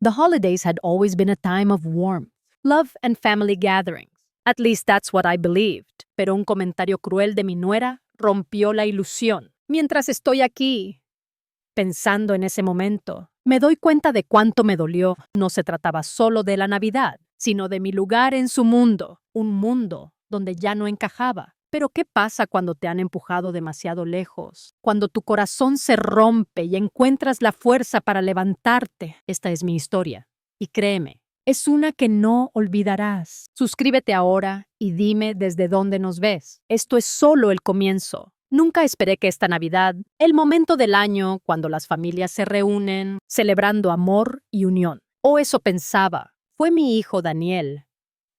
The holidays had always been a time of warmth, love, and family gatherings. At least that's what I believed. Pero un comentario cruel de mi nuera rompió la ilusión. Mientras estoy aquí, pensando en ese momento, me doy cuenta de cuánto me dolió. No se trataba solo de la Navidad, sino de mi lugar en su mundo, un mundo donde ya no encajaba. Pero ¿qué pasa cuando te han empujado demasiado lejos? Cuando tu corazón se rompe y encuentras la fuerza para levantarte. Esta es mi historia. Y créeme, es una que no olvidarás. Suscríbete ahora y dime desde dónde nos ves. Esto es solo el comienzo. Nunca esperé que esta Navidad, el momento del año cuando las familias se reúnen, celebrando amor y unión. O eso pensaba. Fue mi hijo Daniel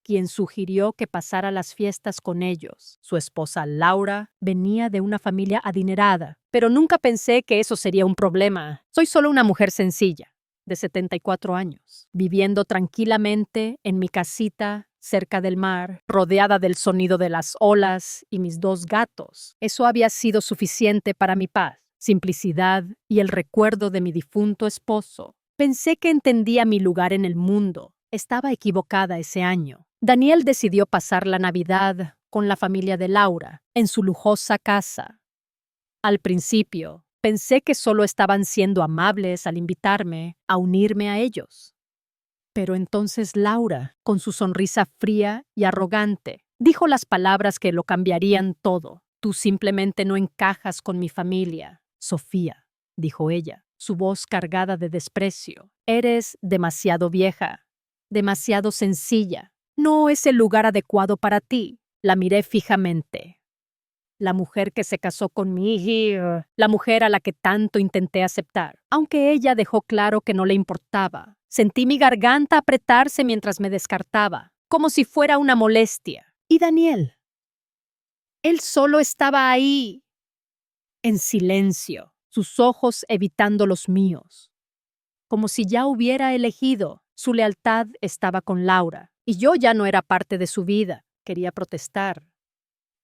quien sugirió que pasara las fiestas con ellos. Su esposa Laura venía de una familia adinerada, pero nunca pensé que eso sería un problema. Soy solo una mujer sencilla, de 74 años, viviendo tranquilamente en mi casita cerca del mar, rodeada del sonido de las olas y mis 2 gatos. Eso había sido suficiente para mi paz, simplicidad y el recuerdo de mi difunto esposo. Pensé que entendía mi lugar en el mundo. Estaba equivocada ese año. Daniel decidió pasar la Navidad con la familia de Laura, en su lujosa casa. Al principio, pensé que solo estaban siendo amables al invitarme a unirme a ellos. Pero entonces Laura, con su sonrisa fría y arrogante, dijo las palabras que lo cambiarían todo. Tú simplemente no encajas con mi familia, Sofía, dijo ella, su voz cargada de desprecio. Eres demasiado vieja, demasiado sencilla. No es el lugar adecuado para ti. La miré fijamente. La mujer que se casó conmigo, la mujer a la que tanto intenté aceptar, aunque ella dejó claro que no le importaba. Sentí mi garganta apretarse mientras me descartaba, como si fuera una molestia. ¿Y Daniel? Él solo estaba ahí, en silencio, sus ojos evitando los míos. Como si ya hubiera elegido, su lealtad estaba con Laura. Y yo ya no era parte de su vida. Quería protestar,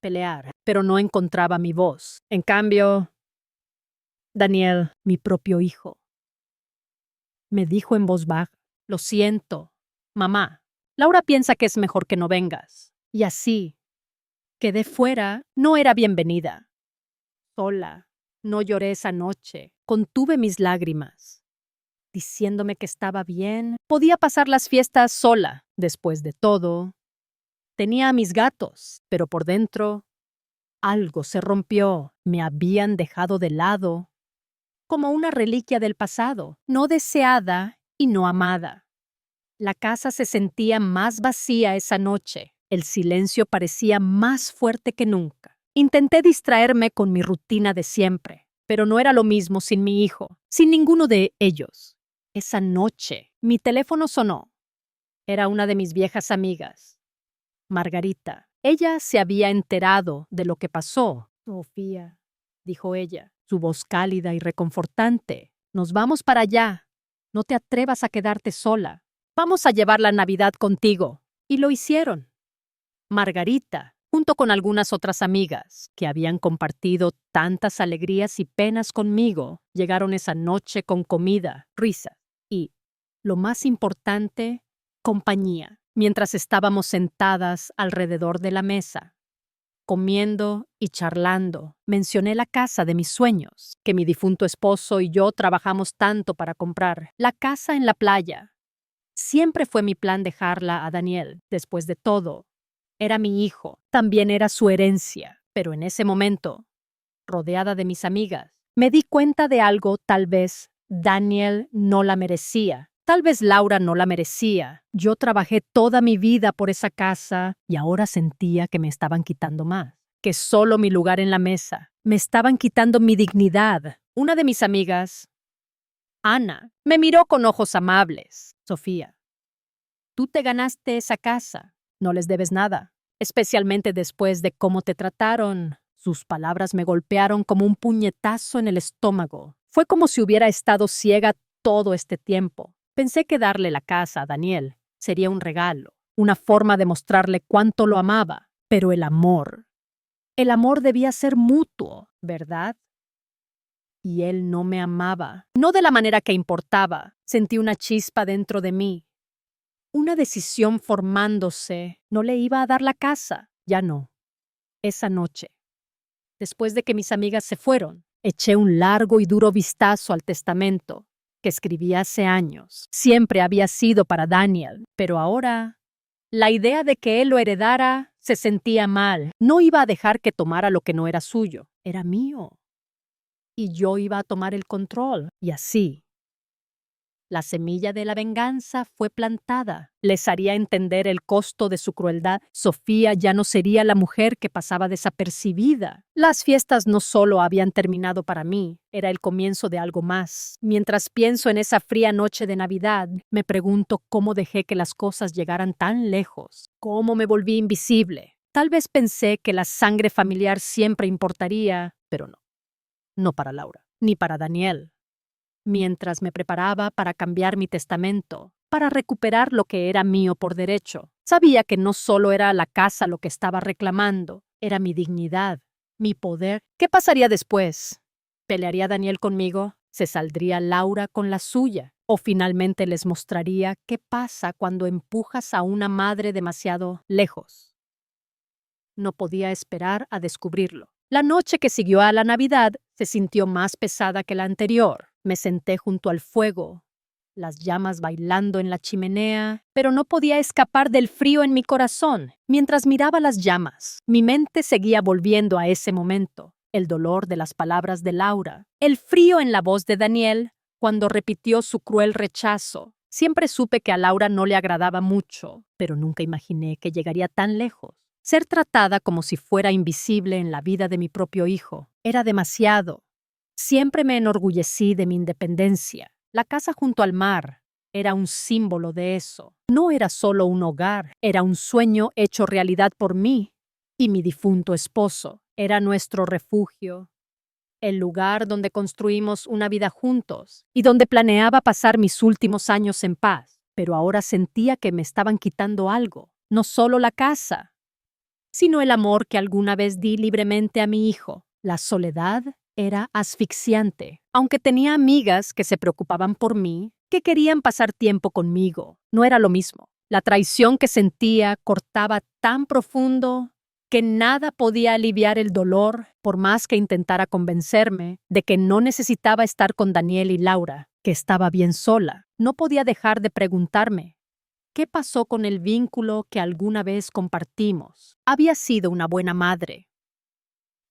pelear, pero no encontraba mi voz. En cambio, Daniel, mi propio hijo, me dijo en voz baja, lo siento, mamá, Laura piensa que es mejor que no vengas. Y así, quedé fuera, no era bienvenida. Sola, no lloré esa noche, contuve mis lágrimas, diciéndome que estaba bien, podía pasar las fiestas sola. Después de todo, tenía a mis gatos, pero por dentro, algo se rompió. Me habían dejado de lado, como una reliquia del pasado, no deseada y no amada. La casa se sentía más vacía esa noche. El silencio parecía más fuerte que nunca. Intenté distraerme con mi rutina de siempre, pero no era lo mismo sin mi hijo, sin ninguno de ellos. Esa noche, mi teléfono sonó. Era una de mis viejas amigas, Margarita. Ella se había enterado de lo que pasó. Sofía, dijo ella, su voz cálida y reconfortante. Nos vamos para allá. No te atrevas a quedarte sola. Vamos a llevar la Navidad contigo. Y lo hicieron. Margarita, junto con algunas otras amigas que habían compartido tantas alegrías y penas conmigo, llegaron esa noche con comida, risas y, lo más importante, compañía, mientras estábamos sentadas alrededor de la mesa. Comiendo y charlando, mencioné la casa de mis sueños, que mi difunto esposo y yo trabajamos tanto para comprar, la casa en la playa. Siempre fue mi plan dejarla a Daniel. Después de todo, era mi hijo, también era su herencia. Pero en ese momento, rodeada de mis amigas, me di cuenta de algo. Tal vez Daniel no la merecía. Tal vez Laura no la merecía. Yo trabajé toda mi vida por esa casa y ahora sentía que me estaban quitando más, que solo mi lugar en la mesa. Me estaban quitando mi dignidad. Una de mis amigas, Ana, me miró con ojos amables. Sofía, tú te ganaste esa casa. No les debes nada, especialmente después de cómo te trataron. Sus palabras me golpearon como un puñetazo en el estómago. Fue como si hubiera estado ciega todo este tiempo. Pensé que darle la casa a Daniel sería un regalo, una forma de mostrarle cuánto lo amaba. Pero el amor debía ser mutuo, ¿verdad? y él no me amaba. No de la manera que importaba. Sentí una chispa dentro de mí. Una decisión formándose. No le iba a dar la casa. Ya no. Esa noche, después de que mis amigas se fueron, eché un largo y duro vistazo al testamento que escribí hace años. Siempre había sido para Daniel, pero ahora la idea de que él lo heredara se sentía mal. No iba a dejar que tomara lo que no era suyo. Era mío. Y yo iba a tomar el control. Y así, la semilla de la venganza fue plantada. Les haría entender el costo de su crueldad. Sofía ya no sería la mujer que pasaba desapercibida. Las fiestas no solo habían terminado para mí, era el comienzo de algo más. Mientras pienso en esa fría noche de Navidad, me pregunto cómo dejé que las cosas llegaran tan lejos. ¿Cómo me volví invisible? Tal vez pensé que la sangre familiar siempre importaría, pero no. No para Laura, ni para Daniel. Mientras me preparaba para cambiar mi testamento, para recuperar lo que era mío por derecho, sabía que no solo era la casa lo que estaba reclamando, era mi dignidad, mi poder. ¿Qué pasaría después? ¿Pelearía Daniel conmigo? ¿Se saldría Laura con la suya? ¿O finalmente les mostraría qué pasa cuando empujas a una madre demasiado lejos? No podía esperar a descubrirlo. La noche que siguió a la Navidad se sintió más pesada que la anterior. Me senté junto al fuego, las llamas bailando en la chimenea, pero no podía escapar del frío en mi corazón. Mientras miraba las llamas, mi mente seguía volviendo a ese momento. El dolor de las palabras de Laura, el frío en la voz de Daniel cuando repitió su cruel rechazo. Siempre supe que a Laura no le agradaba mucho, pero nunca imaginé que llegaría tan lejos. Ser tratada como si fuera invisible en la vida de mi propio hijo era demasiado. Siempre me enorgullecí de mi independencia. La casa junto al mar era un símbolo de eso. No era solo un hogar, era un sueño hecho realidad por mí y mi difunto esposo. Era nuestro refugio, el lugar donde construimos una vida juntos y donde planeaba pasar mis últimos años en paz. Pero ahora sentía que me estaban quitando algo, no solo la casa, sino el amor que alguna vez di libremente a mi hijo. La soledad era asfixiante. Aunque tenía amigas que se preocupaban por mí, que querían pasar tiempo conmigo, no era lo mismo. La traición que sentía cortaba tan profundo que nada podía aliviar el dolor, por más que intentara convencerme de que no necesitaba estar con Daniel y Laura, que estaba bien sola. No podía dejar de preguntarme, ¿qué pasó con el vínculo que alguna vez compartimos? Había sido una buena madre.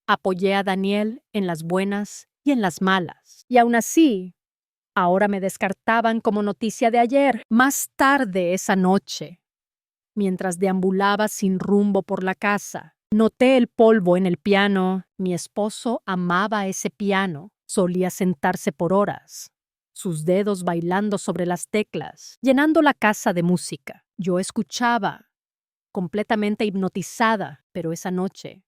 Apoyé a Daniel en las buenas y en las malas. Y aún así, ahora me descartaban como noticia de ayer. Más tarde esa noche, mientras deambulaba sin rumbo por la casa, noté el polvo en el piano. Mi esposo amaba ese piano. Solía sentarse por horas, sus dedos bailando sobre las teclas, llenando la casa de música. Yo escuchaba, completamente hipnotizada, pero esa noche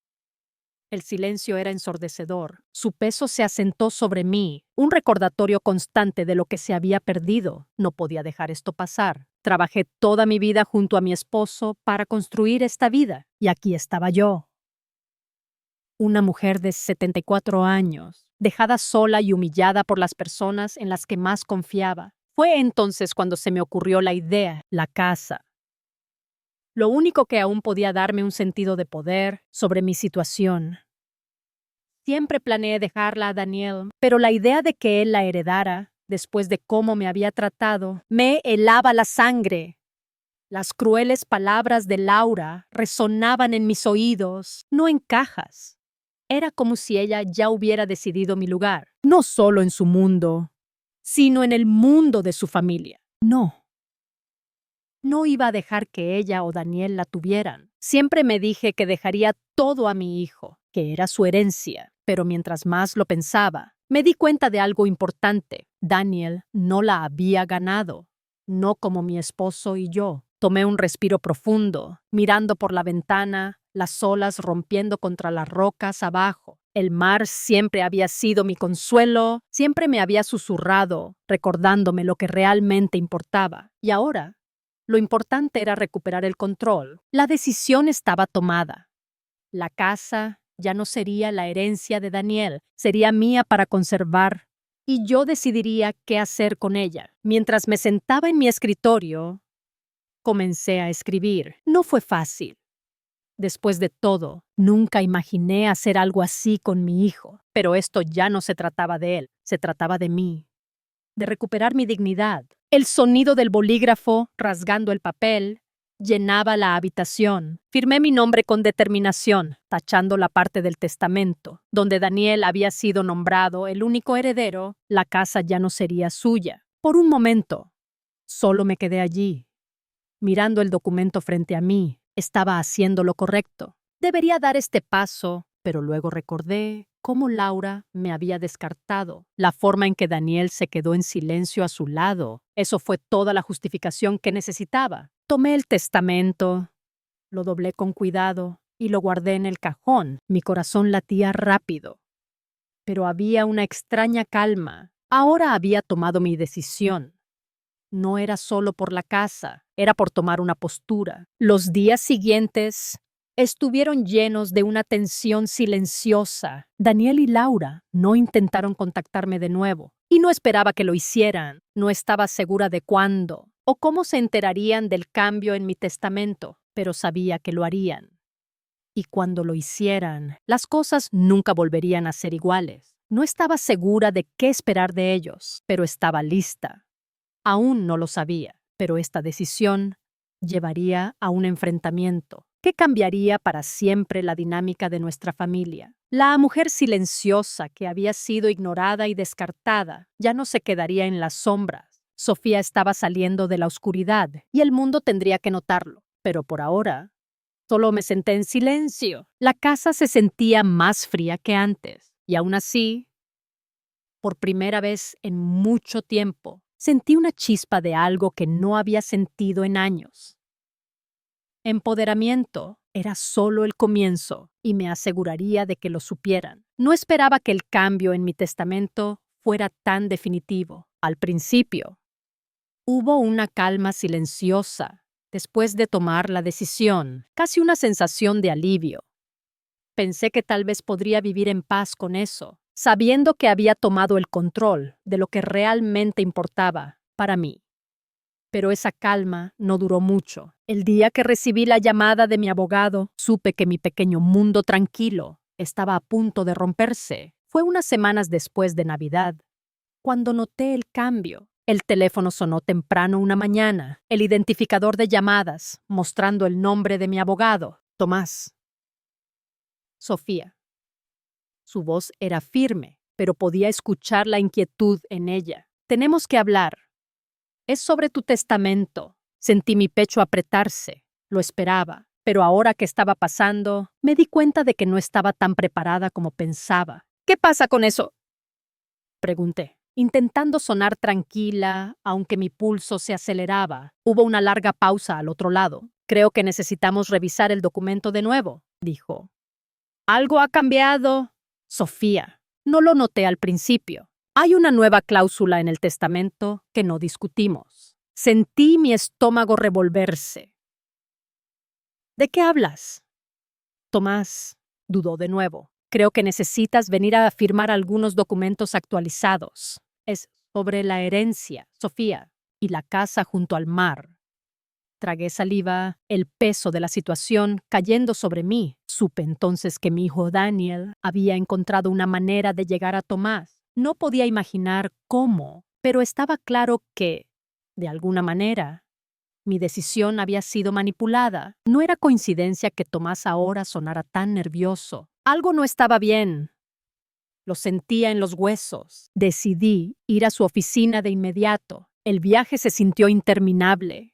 el silencio era ensordecedor. Su peso se asentó sobre mí, un recordatorio constante de lo que se había perdido. No podía dejar esto pasar. Trabajé toda mi vida junto a mi esposo para construir esta vida, y aquí estaba yo, una mujer de 74 años, dejada sola y humillada por las personas en las que más confiaba. Fue entonces cuando se me ocurrió la idea, la casa. Lo único que aún podía darme un sentido de poder sobre mi situación. Siempre planeé dejarla a Daniel, pero la idea de que él la heredara, después de cómo me había tratado, me helaba la sangre. Las crueles palabras de Laura resonaban en mis oídos, no en cajas. Era como si ella ya hubiera decidido mi lugar, no solo en su mundo, sino en el mundo de su familia. No iba a dejar que ella o Daniel la tuvieran. Siempre me dije que dejaría todo a mi hijo, que era su herencia. Pero mientras más lo pensaba, me di cuenta de algo importante. Daniel no la había ganado, no como mi esposo y yo. Tomé un respiro profundo, mirando por la ventana, las olas rompiendo contra las rocas abajo. El mar siempre había sido mi consuelo, siempre me había susurrado, recordándome lo que realmente importaba. Y ahora, lo importante era recuperar el control. La decisión estaba tomada. La casa Ya no sería la herencia de Daniel, sería mía para conservar. Y yo decidiría qué hacer con ella. Mientras me sentaba en mi escritorio, comencé a escribir. No fue fácil. Después de todo, nunca imaginé hacer algo así con mi hijo. Pero esto ya no se trataba de él, se trataba de mí. De recuperar mi dignidad. El sonido del bolígrafo rasgando el papel llenaba la habitación. Firmé mi nombre con determinación, tachando la parte del testamento. Donde Daniel había sido nombrado el único heredero, la casa ya no sería suya. Por un momento, solo me quedé allí, mirando el documento frente a mí. Estaba haciendo lo correcto. Debería dar este paso, pero luego recordé cómo Laura me había descartado, la forma en que Daniel se quedó en silencio a su lado. Eso fue toda la justificación que necesitaba. Tomé el testamento, lo doblé con cuidado y lo guardé en el cajón. Mi corazón latía rápido, pero había una extraña calma. Ahora había tomado mi decisión. No era solo por la casa, era por tomar una postura. Los días siguientes estuvieron llenos de una tensión silenciosa. Daniel y Laura no intentaron contactarme de nuevo, y no esperaba que lo hicieran. No estaba segura de cuándo o cómo se enterarían del cambio en mi testamento, pero sabía que lo harían. Y cuando lo hicieran, las cosas nunca volverían a ser iguales. No estaba segura de qué esperar de ellos, pero estaba lista. Aún no lo sabía, pero esta decisión llevaría a un enfrentamiento que cambiaría para siempre la dinámica de nuestra familia. La mujer silenciosa que había sido ignorada y descartada ya no se quedaría en las sombras. Sofía estaba saliendo de la oscuridad y el mundo tendría que notarlo. Pero por ahora, solo me senté en silencio. La casa se sentía más fría que antes. Y aún así, por primera vez en mucho tiempo, sentí una chispa de algo que no había sentido en años. Empoderamiento era solo el comienzo y me aseguraría de que lo supieran. No esperaba que el cambio en mi testamento fuera tan definitivo. Al principio, hubo una calma silenciosa después de tomar la decisión, casi una sensación de alivio. Pensé que tal vez podría vivir en paz con eso, sabiendo que había tomado el control de lo que realmente importaba para mí. Pero esa calma no duró mucho. El día que recibí la llamada de mi abogado, supe que mi pequeño mundo tranquilo estaba a punto de romperse. Fue unas semanas después de Navidad, cuando noté el cambio. El teléfono sonó temprano una mañana, el identificador de llamadas, mostrando el nombre de mi abogado, Tomás. Sofía. Su voz era firme, pero podía escuchar la inquietud en ella. Tenemos que hablar. Es sobre tu testamento. Sentí mi pecho apretarse. Lo esperaba, pero ahora que estaba pasando, me di cuenta de que no estaba tan preparada como pensaba. ¿Qué pasa con eso?, pregunté, intentando sonar tranquila, aunque mi pulso se aceleraba. Hubo una larga pausa al otro lado. Creo que necesitamos revisar el documento de nuevo, dijo. Algo ha cambiado. Sofía, no lo noté al principio. Hay una nueva cláusula en el testamento que no discutimos. Sentí mi estómago revolverse. ¿De qué hablas? Tomás dudó de nuevo. Creo que necesitas venir a firmar algunos documentos actualizados. Es sobre la herencia, Sofía, y la casa junto al mar. Tragué saliva, el peso de la situación cayendo sobre mí. Supe entonces que mi hijo Daniel había encontrado una manera de llegar a Tomás. No podía imaginar cómo, pero estaba claro que, de alguna manera, mi decisión había sido manipulada. No era coincidencia que Tomás ahora sonara tan nervioso. Algo no estaba bien. Lo sentía en los huesos. Decidí ir a su oficina de inmediato. El viaje se sintió interminable.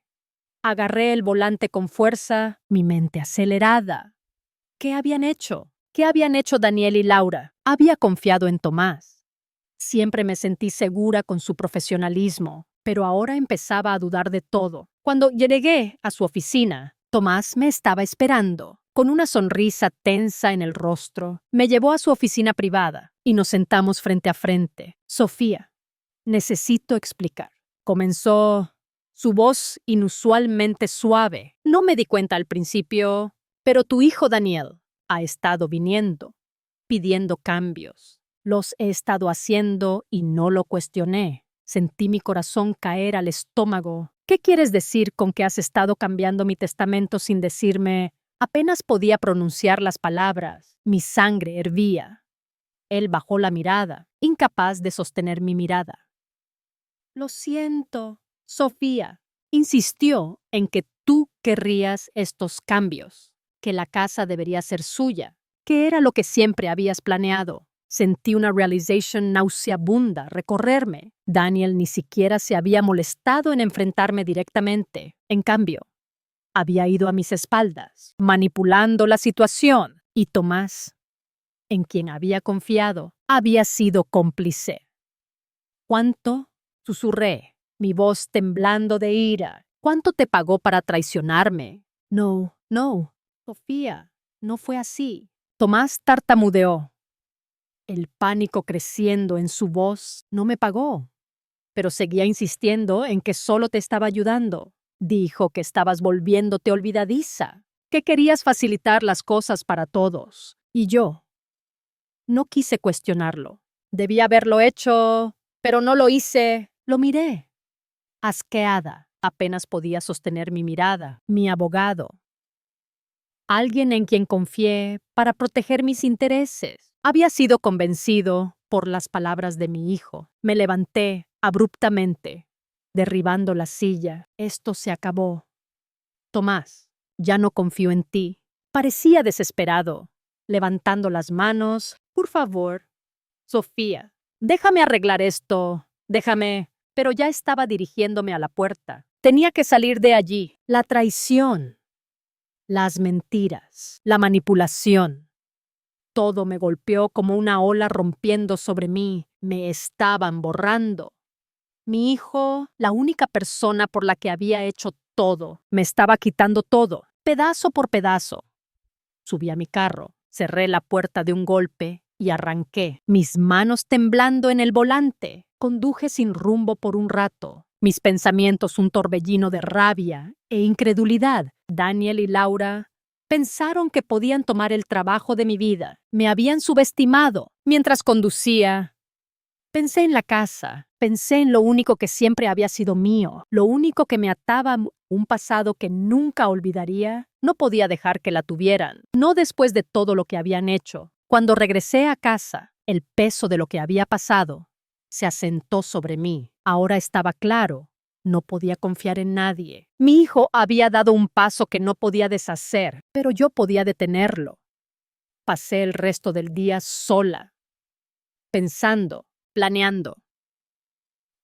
Agarré el volante con fuerza, mi mente acelerada. ¿Qué habían hecho? ¿Qué habían hecho Daniel y Laura? Había confiado en Tomás. Siempre me sentí segura con su profesionalismo, pero ahora empezaba a dudar de todo. Cuando llegué a su oficina, Tomás me estaba esperando. Con una sonrisa tensa en el rostro, me llevó a su oficina privada y nos sentamos frente a frente. Sofía, necesito explicar. Comenzó su voz inusualmente suave. No me di cuenta al principio, pero tu hijo Daniel ha estado viniendo. pidiendo cambios. Los he estado haciendo y no lo cuestioné. Sentí mi corazón caer al estómago. ¿Qué quieres decir con que has estado cambiando mi testamento sin decirme? Apenas podía pronunciar las palabras. Mi sangre hervía. Él bajó la mirada, incapaz de sostener mi mirada. Lo siento, Sofía. Insistió en que tú querrías estos cambios, que la casa debería ser suya, que era lo que siempre habías planeado. Sentí una realization nauseabunda recorrerme. Daniel ni siquiera se había molestado en enfrentarme directamente. En cambio, había ido a mis espaldas, manipulando la situación, y Tomás, en quien había confiado, había sido cómplice. ¿Cuánto? Susurré, mi voz temblando de ira. ¿Cuánto te pagó para traicionarme? No, Sofía, no fue así. Tomás tartamudeó, el pánico creciendo en su voz. No me pagó, pero seguía insistiendo en que solo te estaba ayudando. Dijo que estabas volviéndote olvidadiza, que querías facilitar las cosas para todos. Y yo no quise cuestionarlo. Debía haberlo hecho, pero no lo hice. Lo miré, asqueada. Apenas podía sostener mi mirada. Mi abogado. Alguien en quien confié para proteger mis intereses. Había sido convencido por las palabras de mi hijo. Me levanté abruptamente, derribando la silla. Esto se acabó. Tomás, ya no confío en ti. Parecía desesperado, levantando las manos. Por favor, Sofía, déjame arreglar esto. Déjame. Pero ya estaba dirigiéndome a la puerta. Tenía que salir de allí. La traición, las mentiras, la manipulación. Todo me golpeó como una ola rompiendo sobre mí. Me estaban borrando. Mi hijo, la única persona por la que había hecho todo, me estaba quitando todo, pedazo por pedazo. Subí a mi carro, cerré la puerta de un golpe y arranqué, mis manos temblando en el volante. Conduje sin rumbo por un rato, mis pensamientos un torbellino de rabia e incredulidad. Daniel y Laura pensaron que podían tomar el trabajo de mi vida. Me habían subestimado. Mientras conducía, pensé en la casa, pensé en lo único que siempre había sido mío, lo único que me ataba a un pasado que nunca olvidaría. No podía dejar que la tuvieran, no después de todo lo que habían hecho. Cuando regresé a casa, el peso de lo que había pasado se asentó sobre mí. Ahora estaba claro, no podía confiar en nadie. Mi hijo había dado un paso que no podía deshacer, pero yo podía detenerlo. Pasé el resto del día sola, pensando, planeando.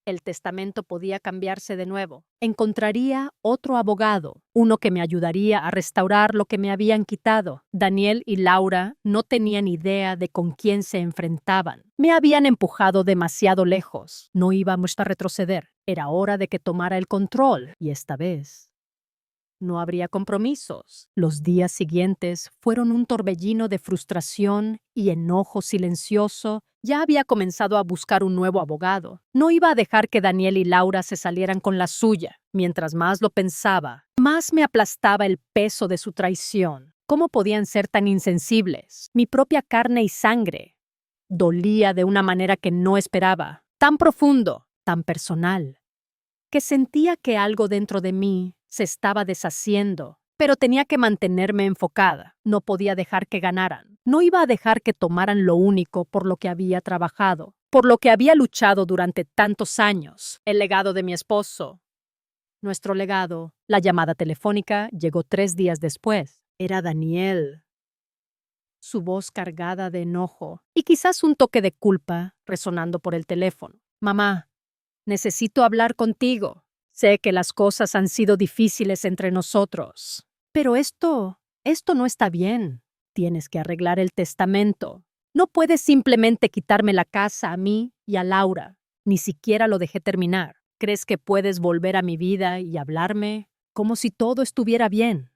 El testamento podía cambiarse de nuevo. Encontraría otro abogado, uno que me ayudaría a restaurar lo que me habían quitado. Daniel y Laura no tenían idea de con quién se enfrentaban. Me habían empujado demasiado lejos. No íbamos a retroceder. Era hora de que tomara el control. Y esta vez no habría compromisos. Los días siguientes fueron un torbellino de frustración y enojo silencioso. Ya había comenzado a buscar un nuevo abogado. No iba a dejar que Daniel y Laura se salieran con la suya. Mientras más lo pensaba, más me aplastaba el peso de su traición. ¿Cómo podían ser tan insensibles? Mi propia carne y sangre dolía de una manera que no esperaba, tan profundo, tan personal, que sentía que algo dentro de mí se estaba deshaciendo, pero tenía que mantenerme enfocada. No podía dejar que ganaran. No iba a dejar que tomaran lo único por lo que había trabajado, por lo que había luchado durante tantos años. El legado de mi esposo. Nuestro legado. La llamada telefónica llegó 3 días después. Era Daniel. Su voz cargada de enojo y quizás un toque de culpa resonando por el teléfono. Mamá, necesito hablar contigo. Sé que las cosas han sido difíciles entre nosotros, pero esto no está bien. Tienes que arreglar el testamento. No puedes simplemente quitarme la casa a mí y a Laura. Ni siquiera lo dejé terminar. ¿Crees que puedes volver a mi vida y hablarme como si todo estuviera bien?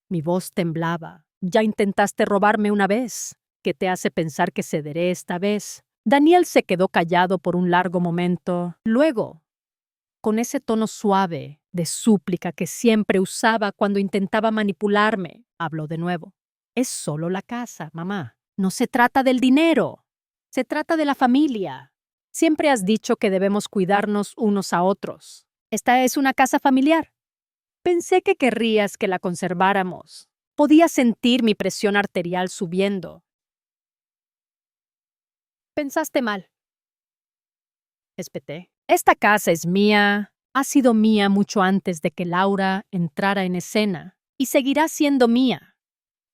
Mi voz temblaba. Ya intentaste robarme una vez. ¿Qué te hace pensar que cederé esta vez? Daniel se quedó callado por un largo momento. Luego, con ese tono suave de súplica que siempre usaba cuando intentaba manipularme, habló de nuevo. Es solo la casa, mamá. No se trata del dinero. Se trata de la familia. Siempre has dicho que debemos cuidarnos unos a otros. Esta es una casa familiar. Pensé que querrías que la conserváramos. Podía sentir mi presión arterial subiendo. Pensaste mal. Espeté. Esta casa es mía. Ha sido mía mucho antes de que Laura entrara en escena. Y seguirá siendo mía.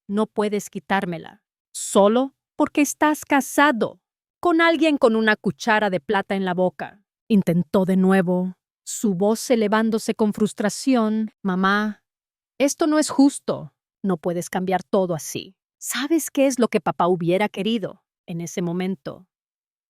No puedes quitármela. Solo porque estás casado con alguien con una cuchara de plata en la boca. Intentó de nuevo, su voz elevándose con frustración. Mamá, esto no es justo. No puedes cambiar todo así. ¿Sabes qué es lo que papá hubiera querido en ese momento?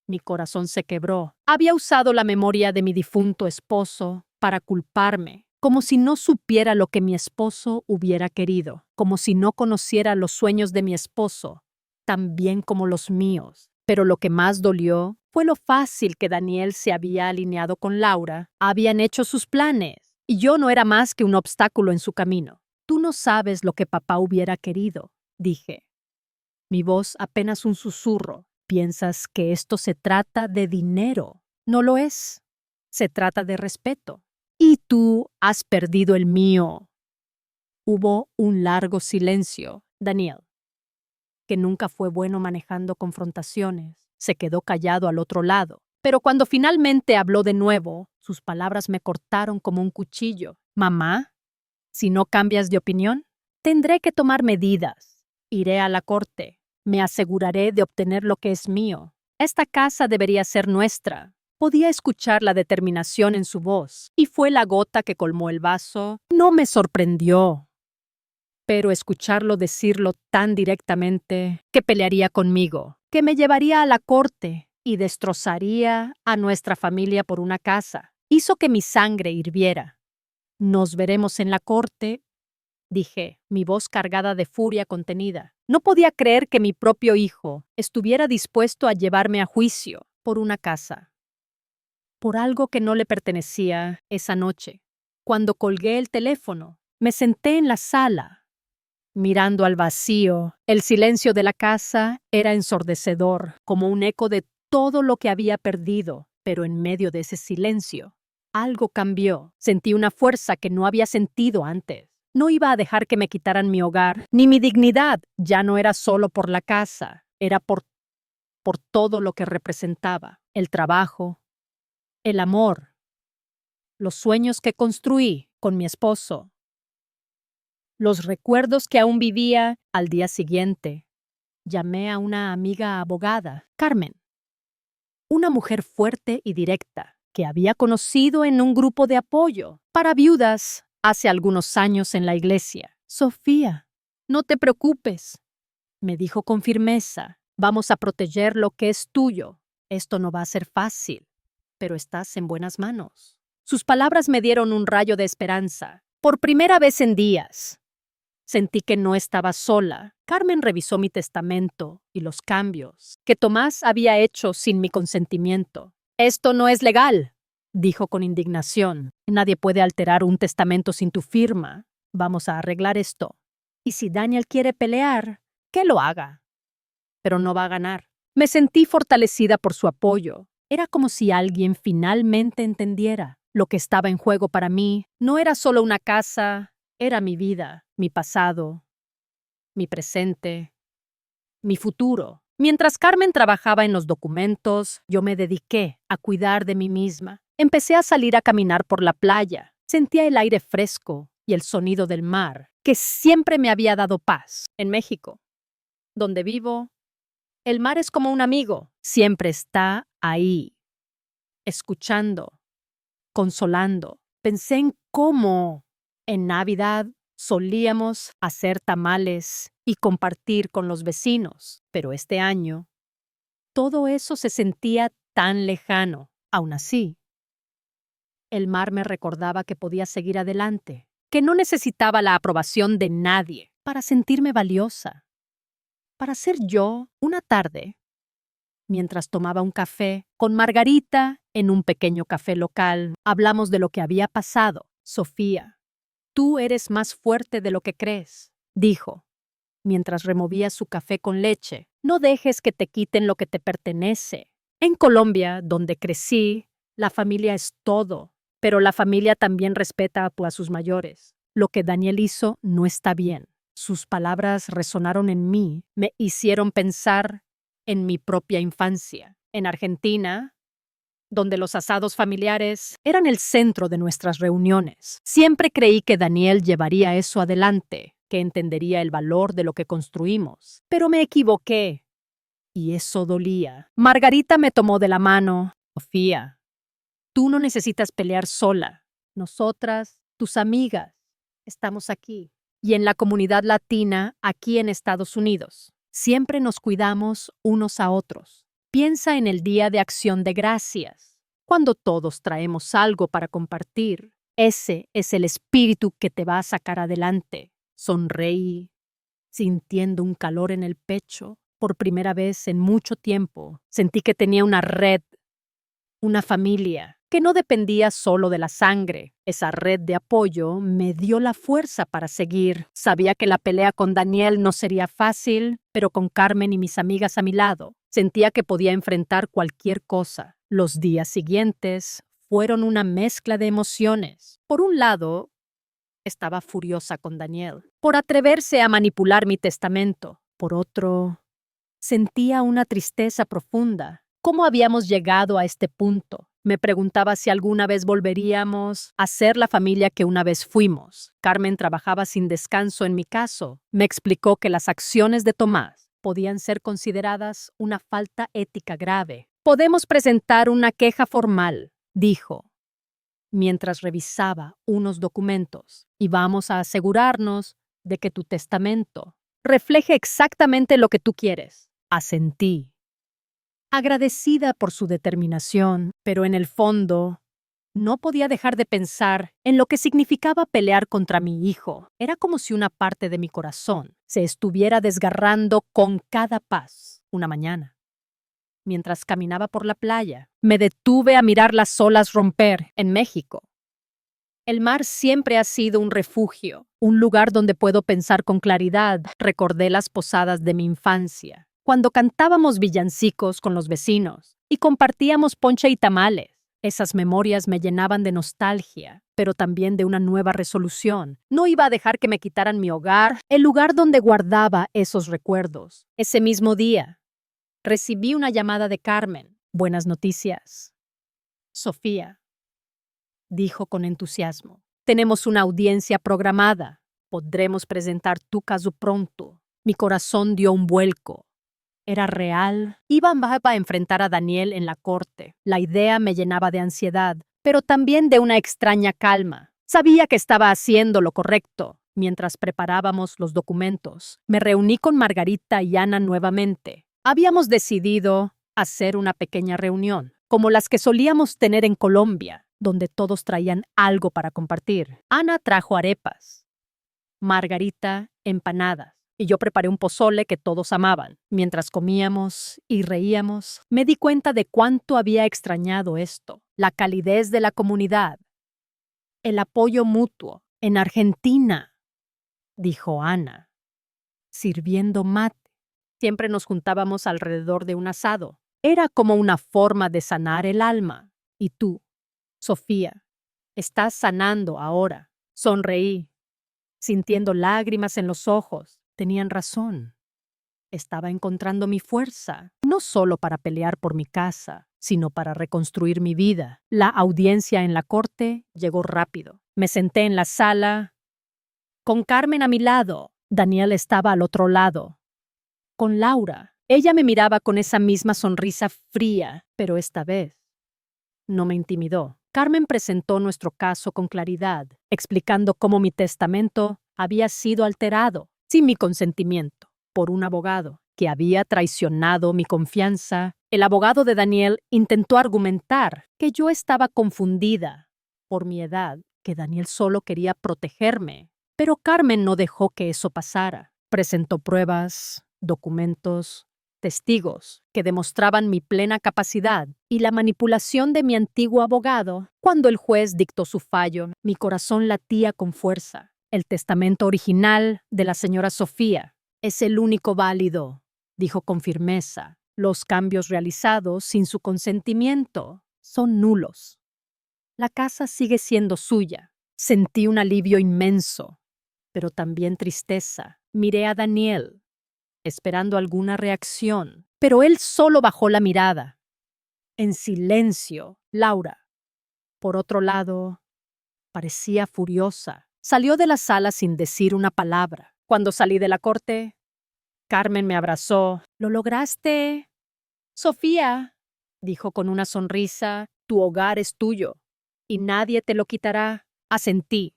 Mi corazón se quebró. Había usado la memoria de mi difunto esposo para culparme, como si no supiera lo que mi esposo hubiera querido, como si no conociera los sueños de mi esposo, tan bien como los míos. Pero lo que más dolió fue lo fácil que Daniel se había alineado con Laura. Habían hecho sus planes, y yo no era más que un obstáculo en su camino. Tú no sabes lo que papá hubiera querido, dije. Mi voz apenas un susurro. Piensas que esto se trata de dinero. No lo es. Se trata de respeto. Y tú has perdido el mío. Hubo un largo silencio. Daniel, que nunca fue bueno manejando confrontaciones, se quedó callado al otro lado. Pero cuando finalmente habló de nuevo, sus palabras me cortaron como un cuchillo. Mamá, si no cambias de opinión, tendré que tomar medidas. Iré a la corte. Me aseguraré de obtener lo que es mío. Esta casa debería ser nuestra. Podía escuchar la determinación en su voz, y fue la gota que colmó el vaso. No me sorprendió. Pero escucharlo decirlo tan directamente, que pelearía conmigo, que me llevaría a la corte y destrozaría a nuestra familia por una casa, hizo que mi sangre hirviera. Nos veremos en la corte, dije, mi voz cargada de furia contenida. No podía creer que mi propio hijo estuviera dispuesto a llevarme a juicio por una casa, por algo que no le pertenecía esa noche. Cuando colgué el teléfono, me senté en la sala, mirando al vacío. El silencio de la casa era ensordecedor, como un eco de todo lo que había perdido. Pero en medio de ese silencio, algo cambió. Sentí una fuerza que no había sentido antes. No iba a dejar que me quitaran mi hogar, ni mi dignidad. Ya no era solo por la casa, era por todo lo que representaba. El trabajo, el amor, los sueños que construí con mi esposo, los recuerdos que aún vivía. Al día siguiente, llamé a una amiga abogada, Carmen, una mujer fuerte y directa, que había conocido en un grupo de apoyo para viudas hace algunos años en la iglesia. Sofía, no te preocupes, me dijo con firmeza. Vamos a proteger lo que es tuyo. Esto no va a ser fácil, pero estás en buenas manos. Sus palabras me dieron un rayo de esperanza. Por primera vez en días, sentí que no estaba sola. Carmen revisó mi testamento y los cambios que Tomás había hecho sin mi consentimiento. Esto no es legal, dijo con indignación. Nadie puede alterar un testamento sin tu firma. Vamos a arreglar esto. Y si Daniel quiere pelear, que lo haga. Pero no va a ganar. Me sentí fortalecida por su apoyo. Era como si alguien finalmente entendiera. Lo que estaba en juego para mí no era solo una casa, era mi vida, mi pasado, mi presente, mi futuro. Mientras Carmen trabajaba en los documentos, yo me dediqué a cuidar de mí misma. Empecé a salir a caminar por la playa. Sentía el aire fresco y el sonido del mar, que siempre me había dado paz. En México, donde vivo, el mar es como un amigo. Siempre está ahí, escuchando, consolando. Pensé en cómo en Navidad solíamos hacer tamales y compartir con los vecinos, pero este año todo eso se sentía tan lejano. Aún así, el mar me recordaba que podía seguir adelante, que no necesitaba la aprobación de nadie para sentirme valiosa, para ser yo. Una tarde, mientras tomaba un café con Margarita en un pequeño café local, hablamos de lo que había pasado. Sofía, tú eres más fuerte de lo que crees, dijo, mientras removía su café con leche. No dejes que te quiten lo que te pertenece. En Colombia, donde crecí, la familia es todo, pero la familia también respeta a sus mayores. Lo que Daniel hizo no está bien. Sus palabras resonaron en mí, me hicieron pensar en mi propia infancia. En Argentina, donde los asados familiares eran el centro de nuestras reuniones. Siempre creí que Daniel llevaría eso adelante, que entendería el valor de lo que construimos. Pero me equivoqué. Y eso dolía. Margarita me tomó de la mano. Sofía, tú no necesitas pelear sola. Nosotras, tus amigas, estamos aquí. Y en la comunidad latina, aquí en Estados Unidos, siempre nos cuidamos unos a otros. Piensa en el Día de Acción de Gracias, cuando todos traemos algo para compartir. Ese es el espíritu que te va a sacar adelante. Sonreí, sintiendo un calor en el pecho. Por primera vez en mucho tiempo, sentí que tenía una red, una familia, que no dependía solo de la sangre. Esa red de apoyo me dio la fuerza para seguir. Sabía que la pelea con Daniel no sería fácil, pero con Carmen y mis amigas a mi lado, sentía que podía enfrentar cualquier cosa. Los días siguientes fueron una mezcla de emociones. Por un lado, estaba furiosa con Daniel por atreverse a manipular mi testamento. Por otro, sentía una tristeza profunda. ¿Cómo habíamos llegado a este punto? Me preguntaba si alguna vez volveríamos a ser la familia que una vez fuimos. Carmen trabajaba sin descanso en mi caso. Me explicó que las acciones de Tomás podían ser consideradas una falta ética grave. Podemos presentar una queja formal, dijo, mientras revisaba unos documentos, y vamos a asegurarnos de que tu testamento refleje exactamente lo que tú quieres. Asentí, agradecida por su determinación, pero en el fondo no podía dejar de pensar en lo que significaba pelear contra mi hijo. Era como si una parte de mi corazón se estuviera desgarrando con cada paz. Una mañana, mientras caminaba por la playa, me detuve a mirar las olas romper en México. El mar siempre ha sido un refugio, un lugar donde puedo pensar con claridad. Recordé las posadas de mi infancia, cuando cantábamos villancicos con los vecinos y compartíamos ponche y tamales. Esas memorias me llenaban de nostalgia, pero también de una nueva resolución. No iba a dejar que me quitaran mi hogar, el lugar donde guardaba esos recuerdos. Ese mismo día, recibí una llamada de Carmen. Buenas noticias. Sofía, dijo con entusiasmo. Tenemos una audiencia programada. Podremos presentar tu caso pronto. Mi corazón dio un vuelco. Era real. Iba a enfrentar a Daniel en la corte. La idea me llenaba de ansiedad, pero también de una extraña calma. Sabía que estaba haciendo lo correcto. Mientras preparábamos los documentos, me reuní con Margarita y Ana nuevamente. Habíamos decidido hacer una pequeña reunión, como las que solíamos tener en Colombia, donde todos traían algo para compartir. Ana trajo arepas, Margarita empanadas, y yo preparé un pozole que todos amaban. Mientras comíamos y reíamos, me di cuenta de cuánto había extrañado esto, la calidez de la comunidad, el apoyo mutuo. En Argentina, dijo Ana, sirviendo mate. Siempre nos juntábamos alrededor de un asado. Era como una forma de sanar el alma. Y tú, Sofía, estás sanando ahora. Sonreí, sintiendo lágrimas en los ojos. Tenían razón. Estaba encontrando mi fuerza, no solo para pelear por mi casa, sino para reconstruir mi vida. La audiencia en la corte llegó rápido. Me senté en la sala, con Carmen a mi lado. Daniel estaba al otro lado, con Laura. Ella me miraba con esa misma sonrisa fría, pero esta vez no me intimidó. Carmen presentó nuestro caso con claridad, explicando cómo mi testamento había sido alterado, sin mi consentimiento, por un abogado que había traicionado mi confianza. El abogado de Daniel intentó argumentar que yo estaba confundida por mi edad, que Daniel solo quería protegerme. Pero Carmen no dejó que eso pasara. Presentó pruebas, documentos, testigos que demostraban mi plena capacidad y la manipulación de mi antiguo abogado. Cuando el juez dictó su fallo, mi corazón latía con fuerza. El testamento original de la señora Sofía es el único válido. dijo con firmeza. Los cambios realizados sin su consentimiento son nulos. La casa sigue siendo suya. Sentí un alivio inmenso, pero también tristeza. Miré a Daniel, esperando alguna reacción, pero él solo bajó la mirada. En silencio, Laura, por otro lado, parecía furiosa. Salió de la sala sin decir una palabra. Cuando salí de la corte, Carmen me abrazó. «¿Lo lograste?» «Sofía», dijo con una sonrisa, «tu hogar es tuyo y nadie te lo quitará». Asentí.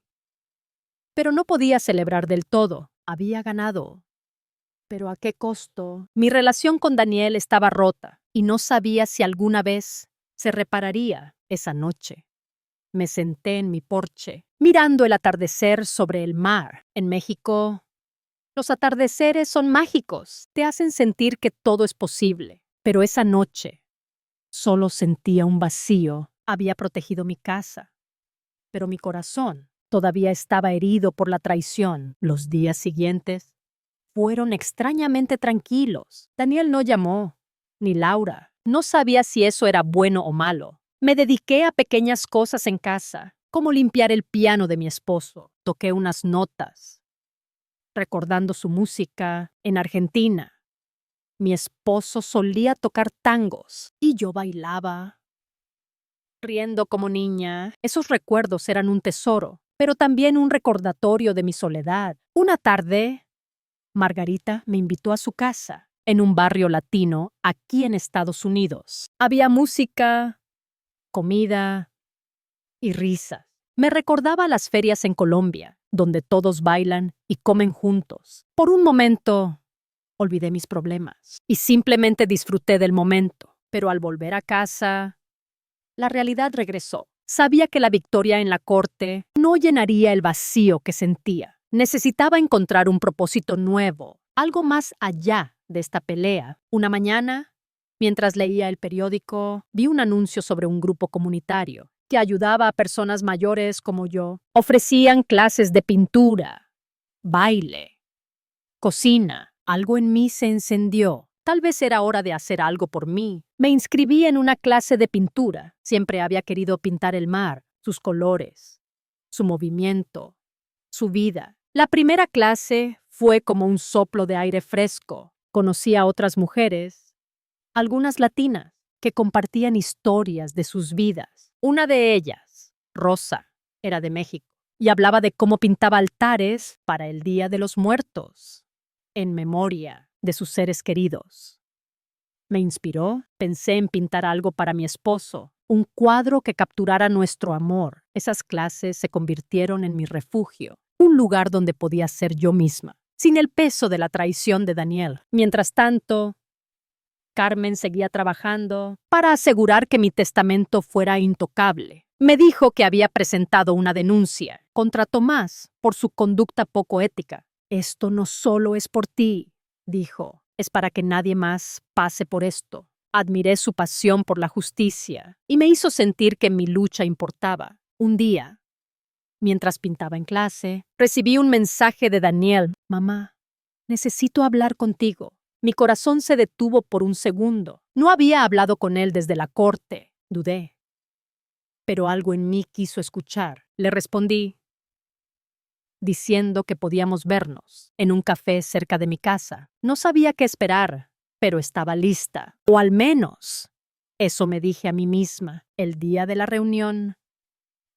Pero no podía celebrar del todo. Había ganado. ¿Pero a qué costo? Mi relación con Daniel estaba rota y no sabía si alguna vez se repararía esa noche. Me senté en mi porche, mirando el atardecer sobre el mar. En México, los atardeceres son mágicos. Te hacen sentir que todo es posible. Pero esa noche, solo sentía un vacío. Había protegido mi casa, pero mi corazón todavía estaba herido por la traición. Los días siguientes fueron extrañamente tranquilos. Daniel no llamó, ni Laura. No sabía si eso era bueno o malo. Me dediqué a pequeñas cosas en casa, como limpiar el piano de mi esposo. Toqué unas notas, recordando su música en Argentina. Mi esposo solía tocar tangos y yo bailaba, riendo como niña. Esos recuerdos eran un tesoro, pero también un recordatorio de mi soledad. Una tarde, Margarita me invitó a su casa, en un barrio latino, aquí en Estados Unidos. Había música, comida y risas. Me recordaba las ferias en Colombia, donde todos bailan y comen juntos. Por un momento, olvidé mis problemas y simplemente disfruté del momento. Pero al volver a casa, la realidad regresó. Sabía que la victoria en la corte no llenaría el vacío que sentía. Necesitaba encontrar un propósito nuevo, algo más allá de esta pelea. Una mañana, mientras leía el periódico, vi un anuncio sobre un grupo comunitario que ayudaba a personas mayores como yo. Ofrecían clases de pintura, baile, cocina. Algo en mí se encendió. Tal vez era hora de hacer algo por mí. Me inscribí en una clase de pintura. Siempre había querido pintar el mar, sus colores, su movimiento, su vida. La primera clase fue como un soplo de aire fresco. Conocí a otras mujeres, algunas latinas, que compartían historias de sus vidas. Una de ellas, Rosa, era de México y hablaba de cómo pintaba altares para el Día de los Muertos, en memoria de sus seres queridos. Me inspiró. Pensé en pintar algo para mi esposo, un cuadro que capturara nuestro amor. Esas clases se convirtieron en mi refugio, un lugar donde podía ser yo misma, sin el peso de la traición de Daniel. Mientras tanto, Carmen seguía trabajando para asegurar que mi testamento fuera intocable. Me dijo que había presentado una denuncia contra Tomás por su conducta poco ética. «Esto no solo es por ti», dijo, «es para que nadie más pase por esto». Admiré su pasión por la justicia y me hizo sentir que mi lucha importaba. Un día, mientras pintaba en clase, recibí un mensaje de Daniel. «Mamá, necesito hablar contigo». Mi corazón se detuvo por un segundo. No había hablado con él desde la corte. Dudé. Pero algo en mí quiso escuchar. Le respondí, diciendo que podíamos vernos en un café cerca de mi casa. No sabía qué esperar, pero estaba lista. O al menos, eso me dije a mí misma. El día de la reunión,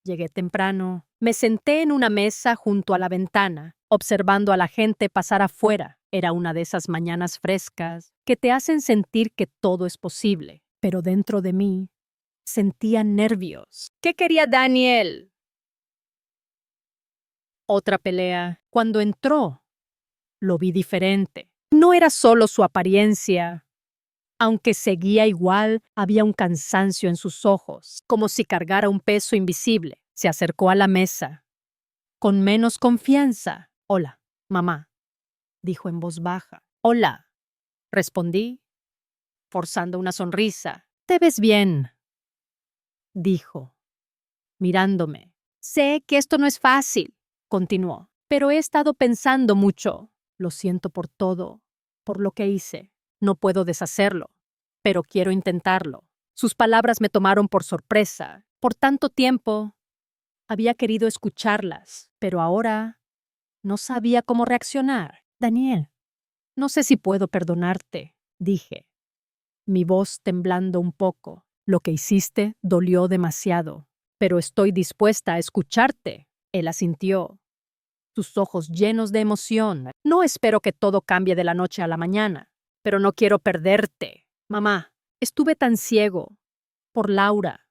llegué temprano. Me senté en una mesa junto a la ventana, observando a la gente pasar afuera. Era una de esas mañanas frescas que te hacen sentir que todo es posible. Pero dentro de mí sentía nervios. ¿Qué quería Daniel? Otra pelea. Cuando entró, lo vi diferente. No era solo su apariencia. Aunque seguía igual, había un cansancio en sus ojos, como si cargara un peso invisible. Se acercó a la mesa, con menos confianza. «Hola, mamá», dijo en voz baja. «Hola», respondí, forzando una sonrisa. «Te ves bien», dijo, mirándome. «Sé que esto no es fácil», continuó, «pero he estado pensando mucho. Lo siento por todo, por lo que hice. No puedo deshacerlo, pero quiero intentarlo. Sus palabras me tomaron por sorpresa. Por tanto tiempo había querido escucharlas, pero ahora no sabía cómo reaccionar. Daniel, no sé si puedo perdonarte, dije, mi voz temblando un poco. Lo que hiciste dolió demasiado, pero estoy dispuesta a escucharte. Él asintió, sus ojos llenos de emoción. No espero que todo cambie de la noche a la mañana, pero no quiero perderte. Mamá, estuve tan ciego. Por Laura,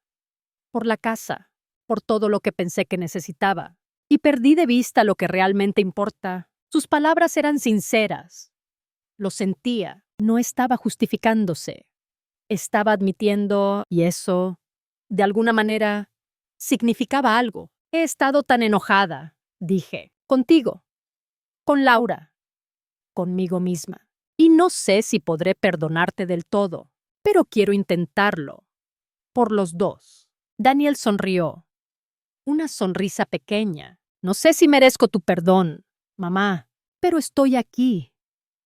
por la casa, por todo lo que pensé que necesitaba. Y perdí de vista lo que realmente importa. Sus palabras eran sinceras. Lo sentía. No estaba justificándose. Estaba admitiendo, y eso, de alguna manera, significaba algo. He estado tan enojada, dije, contigo, con Laura, conmigo misma. Y no sé si podré perdonarte del todo, pero quiero intentarlo. Por los dos. Daniel sonrió. Una sonrisa pequeña. No sé si merezco tu perdón, mamá, pero estoy aquí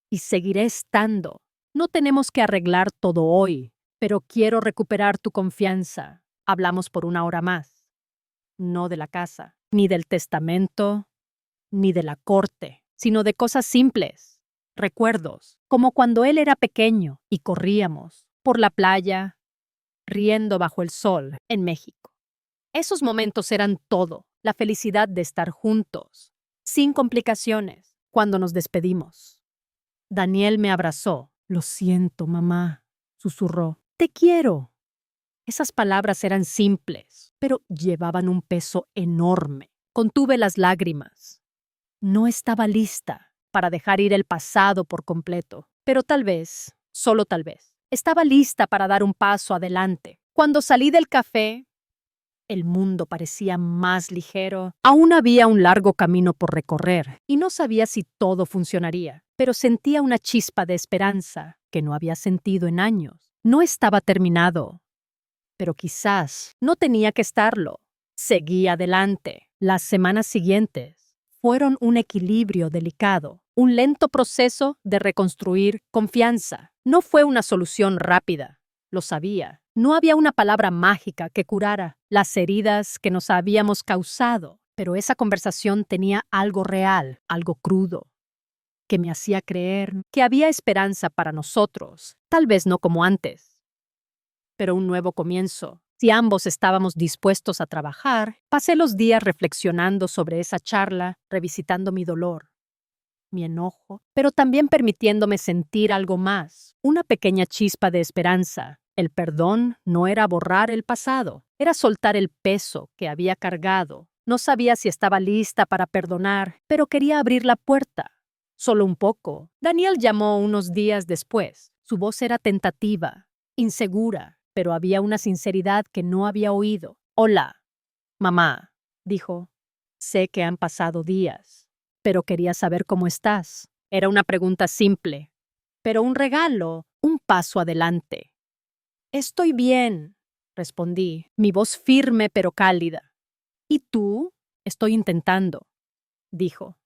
y seguiré estando. No tenemos que arreglar todo hoy, pero quiero recuperar tu confianza. Hablamos por 1 hora más. No de la casa, ni del testamento, ni de la corte, sino de cosas simples. Recuerdos, como cuando él era pequeño y corríamos por la playa, riendo bajo el sol en México. Esos momentos eran todo, la felicidad de estar juntos, sin complicaciones, cuando nos despedimos. Daniel me abrazó. Lo siento, mamá, susurró. Te quiero. Esas palabras eran simples, pero llevaban un peso enorme. Contuve las lágrimas. No estaba lista para dejar ir el pasado por completo, pero tal vez, solo tal vez, estaba lista para dar un paso adelante. Cuando salí del café, el mundo parecía más ligero. Aún había un largo camino por recorrer y no sabía si todo funcionaría, pero sentía una chispa de esperanza que no había sentido en años. No estaba terminado, pero quizás no tenía que estarlo. Seguí adelante. Las semanas siguientes fueron un equilibrio delicado, un lento proceso de reconstruir confianza. No fue una solución rápida, lo sabía. No había una palabra mágica que curara las heridas que nos habíamos causado, pero esa conversación tenía algo real, algo crudo, que me hacía creer que había esperanza para nosotros, tal vez no como antes, pero un nuevo comienzo. Si ambos estábamos dispuestos a trabajar, pasé los días reflexionando sobre esa charla, revisitando mi dolor, mi enojo, pero también permitiéndome sentir algo más, una pequeña chispa de esperanza. El perdón no era borrar el pasado, era soltar el peso que había cargado. No sabía si estaba lista para perdonar, pero quería abrir la puerta. Solo un poco. Daniel llamó unos días después. Su voz era tentativa, insegura, pero había una sinceridad que no había oído. Hola, mamá, dijo. Sé que han pasado días, pero quería saber cómo estás. Era una pregunta simple, pero un regalo, un paso adelante. Estoy bien, respondí, mi voz firme pero cálida. ¿Y tú? Estoy intentando, dijo,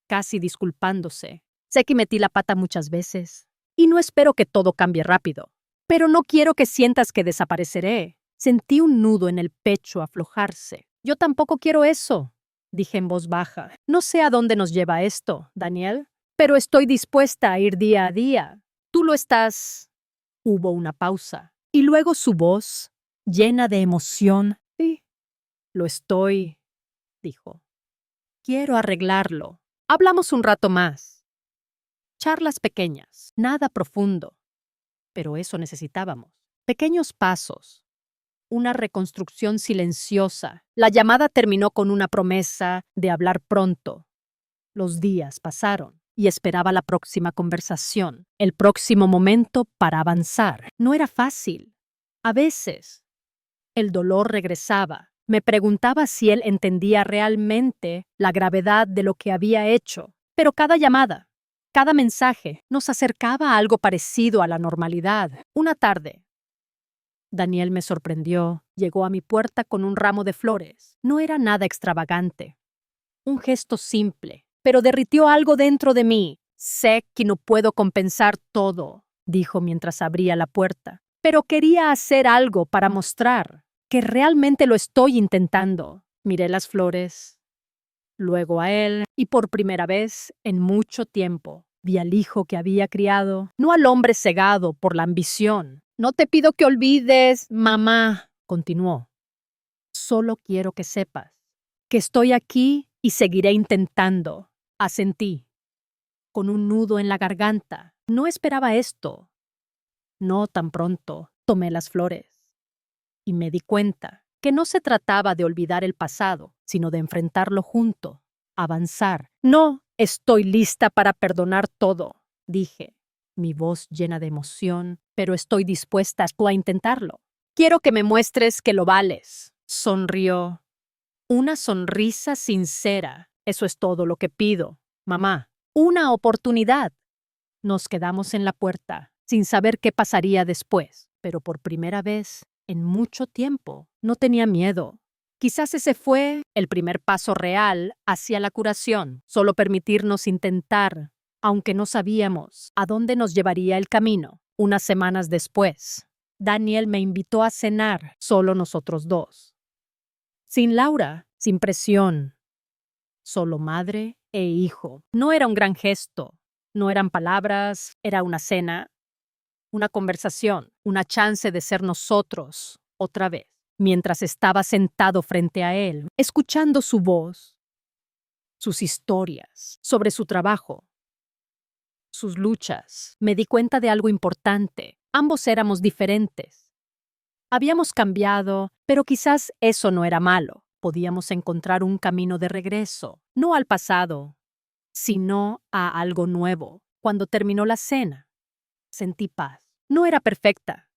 casi disculpándose. Sé que metí la pata muchas veces, y no espero que todo cambie rápido. Pero no quiero que sientas que desapareceré. Sentí un nudo en el pecho aflojarse. Yo tampoco quiero eso, dije en voz baja. No sé a dónde nos lleva esto, Daniel, pero estoy dispuesta a ir día a día. Tú lo estás. Hubo una pausa. Y luego su voz, llena de emoción. Sí, lo estoy, dijo. Quiero arreglarlo. Hablamos un rato más. Charlas pequeñas, nada profundo. Pero eso necesitábamos. Pequeños pasos. Una reconstrucción silenciosa. La llamada terminó con una promesa de hablar pronto. Los días pasaron y esperaba la próxima conversación, el próximo momento para avanzar. No era fácil. A veces, el dolor regresaba. Me preguntaba si él entendía realmente la gravedad de lo que había hecho. Pero cada llamada, cada mensaje, nos acercaba a algo parecido a la normalidad. Una tarde, Daniel me sorprendió. Llegó a mi puerta con un ramo de flores. No era nada extravagante. Un gesto simple, pero derritió algo dentro de mí. Sé que no puedo compensar todo, dijo mientras abría la puerta. Pero quería hacer algo para mostrar que realmente lo estoy intentando. Miré las flores, luego a él, y por primera vez en mucho tiempo vi al hijo que había criado, no al hombre cegado por la ambición. No te pido que olvides, mamá, continuó. Solo quiero que sepas que estoy aquí y seguiré intentando. Asentí, con un nudo en la garganta. No esperaba esto. No tan pronto. Tomé las flores y me di cuenta que no se trataba de olvidar el pasado, sino de enfrentarlo junto, avanzar. No estoy lista para perdonar todo, dije, mi voz llena de emoción, pero estoy dispuesta a intentarlo. Quiero que me muestres que lo vales. Sonrió. Una sonrisa sincera. Eso es todo lo que pido, mamá. Una oportunidad. Nos quedamos en la puerta, sin saber qué pasaría después, pero por primera vez en mucho tiempo no tenía miedo. Quizás ese fue el primer paso real hacia la curación, solo permitirnos intentar, aunque no sabíamos a dónde nos llevaría el camino. Unas semanas después, Daniel me invitó a cenar, solo nosotros dos. Sin Laura, sin presión, solo madre e hijo. No era un gran gesto, no eran palabras, era una cena, una conversación, una chance de ser nosotros otra vez. Mientras estaba sentado frente a él, escuchando su voz, sus historias sobre su trabajo, sus luchas, me di cuenta de algo importante. Ambos éramos diferentes. Habíamos cambiado, pero quizás eso no era malo. Podíamos encontrar un camino de regreso, no al pasado, sino a algo nuevo. Cuando terminó la cena, sentí paz. No era perfecta,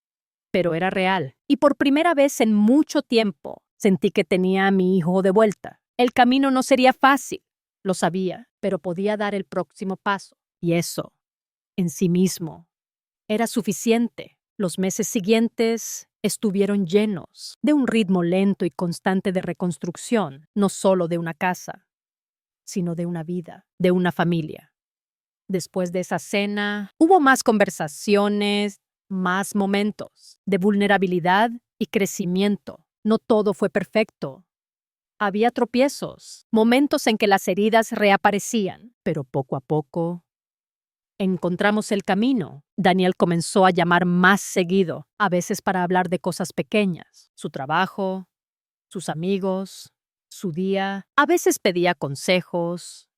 pero era real. Y por primera vez en mucho tiempo, sentí que tenía a mi hijo de vuelta. El camino no sería fácil, lo sabía, pero podía dar el próximo paso. Y eso, en sí mismo, era suficiente. Los meses siguientes estuvieron llenos de un ritmo lento y constante de reconstrucción, no solo de una casa, sino de una vida, de una familia. Después de esa cena, hubo más conversaciones, más momentos de vulnerabilidad y crecimiento. No todo fue perfecto. Había tropiezos, momentos en que las heridas reaparecían, pero poco a poco encontramos el camino. Daniel comenzó a llamar más seguido, a veces para hablar de cosas pequeñas, su trabajo, sus amigos, su día. A veces pedía consejos.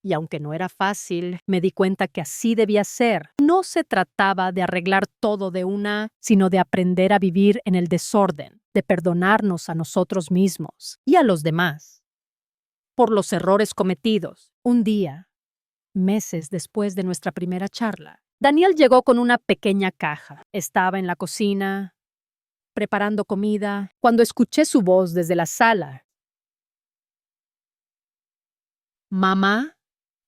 Y aunque no era fácil, me di cuenta que así debía ser. No se trataba de arreglar todo de una, sino de aprender a vivir en el desorden, de perdonarnos a nosotros mismos y a los demás por los errores cometidos. Un día, meses después de nuestra primera charla, Daniel llegó con una pequeña caja. Estaba en la cocina, preparando comida, cuando escuché su voz desde la sala. Mamá,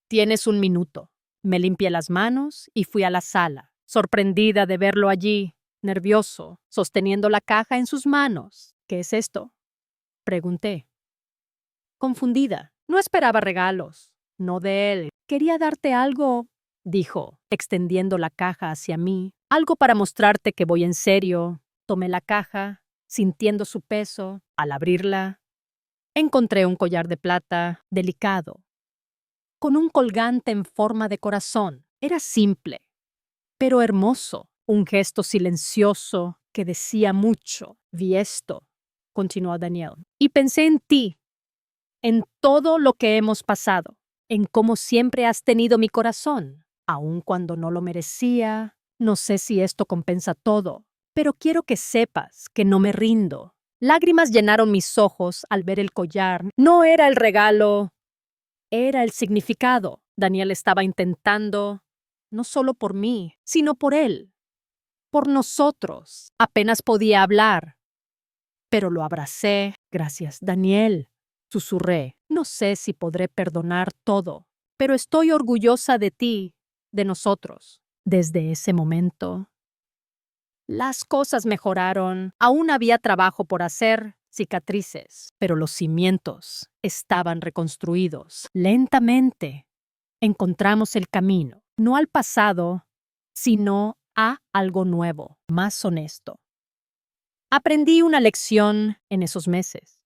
tienes un minuto. Me limpié las manos y fui a la sala, sorprendida de verlo allí, nervioso, sosteniendo la caja en sus manos. ¿Qué es esto?, pregunté. Confundida. No esperaba regalos. No de él. Quería darte algo, dijo, extendiendo la caja hacia mí. Algo para mostrarte que voy en serio. Tomé la caja, sintiendo su peso. Al abrirla, encontré un collar de plata, delicado, con un colgante en forma de corazón. Era simple, pero hermoso. Un gesto silencioso que decía mucho. Vi esto, continuó Daniel, y pensé en ti, en todo lo que hemos pasado, en cómo siempre has tenido mi corazón, aun cuando no lo merecía. No sé si esto compensa todo, pero quiero que sepas que no me rindo. Lágrimas llenaron mis ojos al ver el collar. No era el regalo, era el significado. Daniel estaba intentando, no solo por mí, sino por él, por nosotros. Apenas podía hablar, pero lo abracé. Gracias, Daniel, susurré. No sé si podré perdonar todo, pero estoy orgullosa de ti, de nosotros. Desde ese momento, las cosas mejoraron. Aún había trabajo por hacer, cicatrices, pero los cimientos estaban reconstruidos. Lentamente, encontramos el camino, no al pasado, sino a algo nuevo, más honesto. Aprendí una lección en esos meses.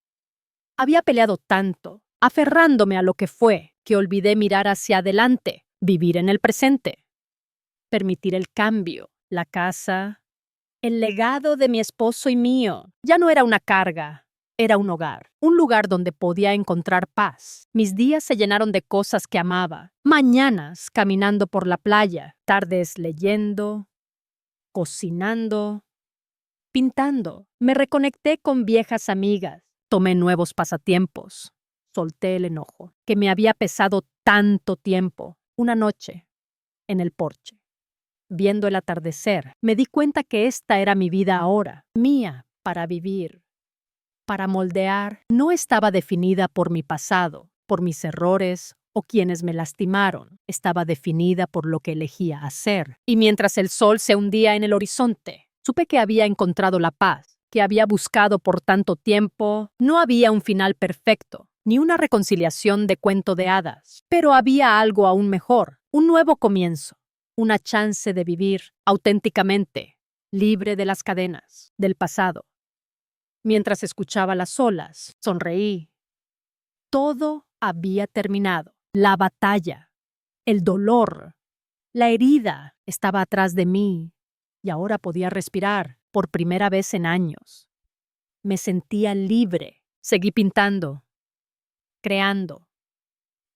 Había peleado tanto, aferrándome a lo que fue, que olvidé mirar hacia adelante, vivir en el presente, permitir el cambio, la casa, el legado de mi esposo y mío. Ya no era una carga, era un hogar, un lugar donde podía encontrar paz. Mis días se llenaron de cosas que amaba. Mañanas caminando por la playa, tardes leyendo, cocinando, pintando. Me reconecté con viejas amigas, tomé nuevos pasatiempos, solté el enojo que me había pesado tanto tiempo. Una noche, en el porche, viendo el atardecer, me di cuenta que esta era mi vida ahora, mía, para vivir, para moldear. No estaba definida por mi pasado, por mis errores o quienes me lastimaron. Estaba definida por lo que elegía hacer. Y mientras el sol se hundía en el horizonte, supe que había encontrado la paz, que había buscado por tanto tiempo. No había un final perfecto, ni una reconciliación de cuento de hadas, pero había algo aún mejor, un nuevo comienzo, una chance de vivir auténticamente, libre de las cadenas del pasado. Mientras escuchaba las olas, sonreí. Todo había terminado. La batalla, el dolor, la herida estaba atrás de mí y ahora podía respirar por primera vez en años. Me sentía libre. Seguí pintando, creando,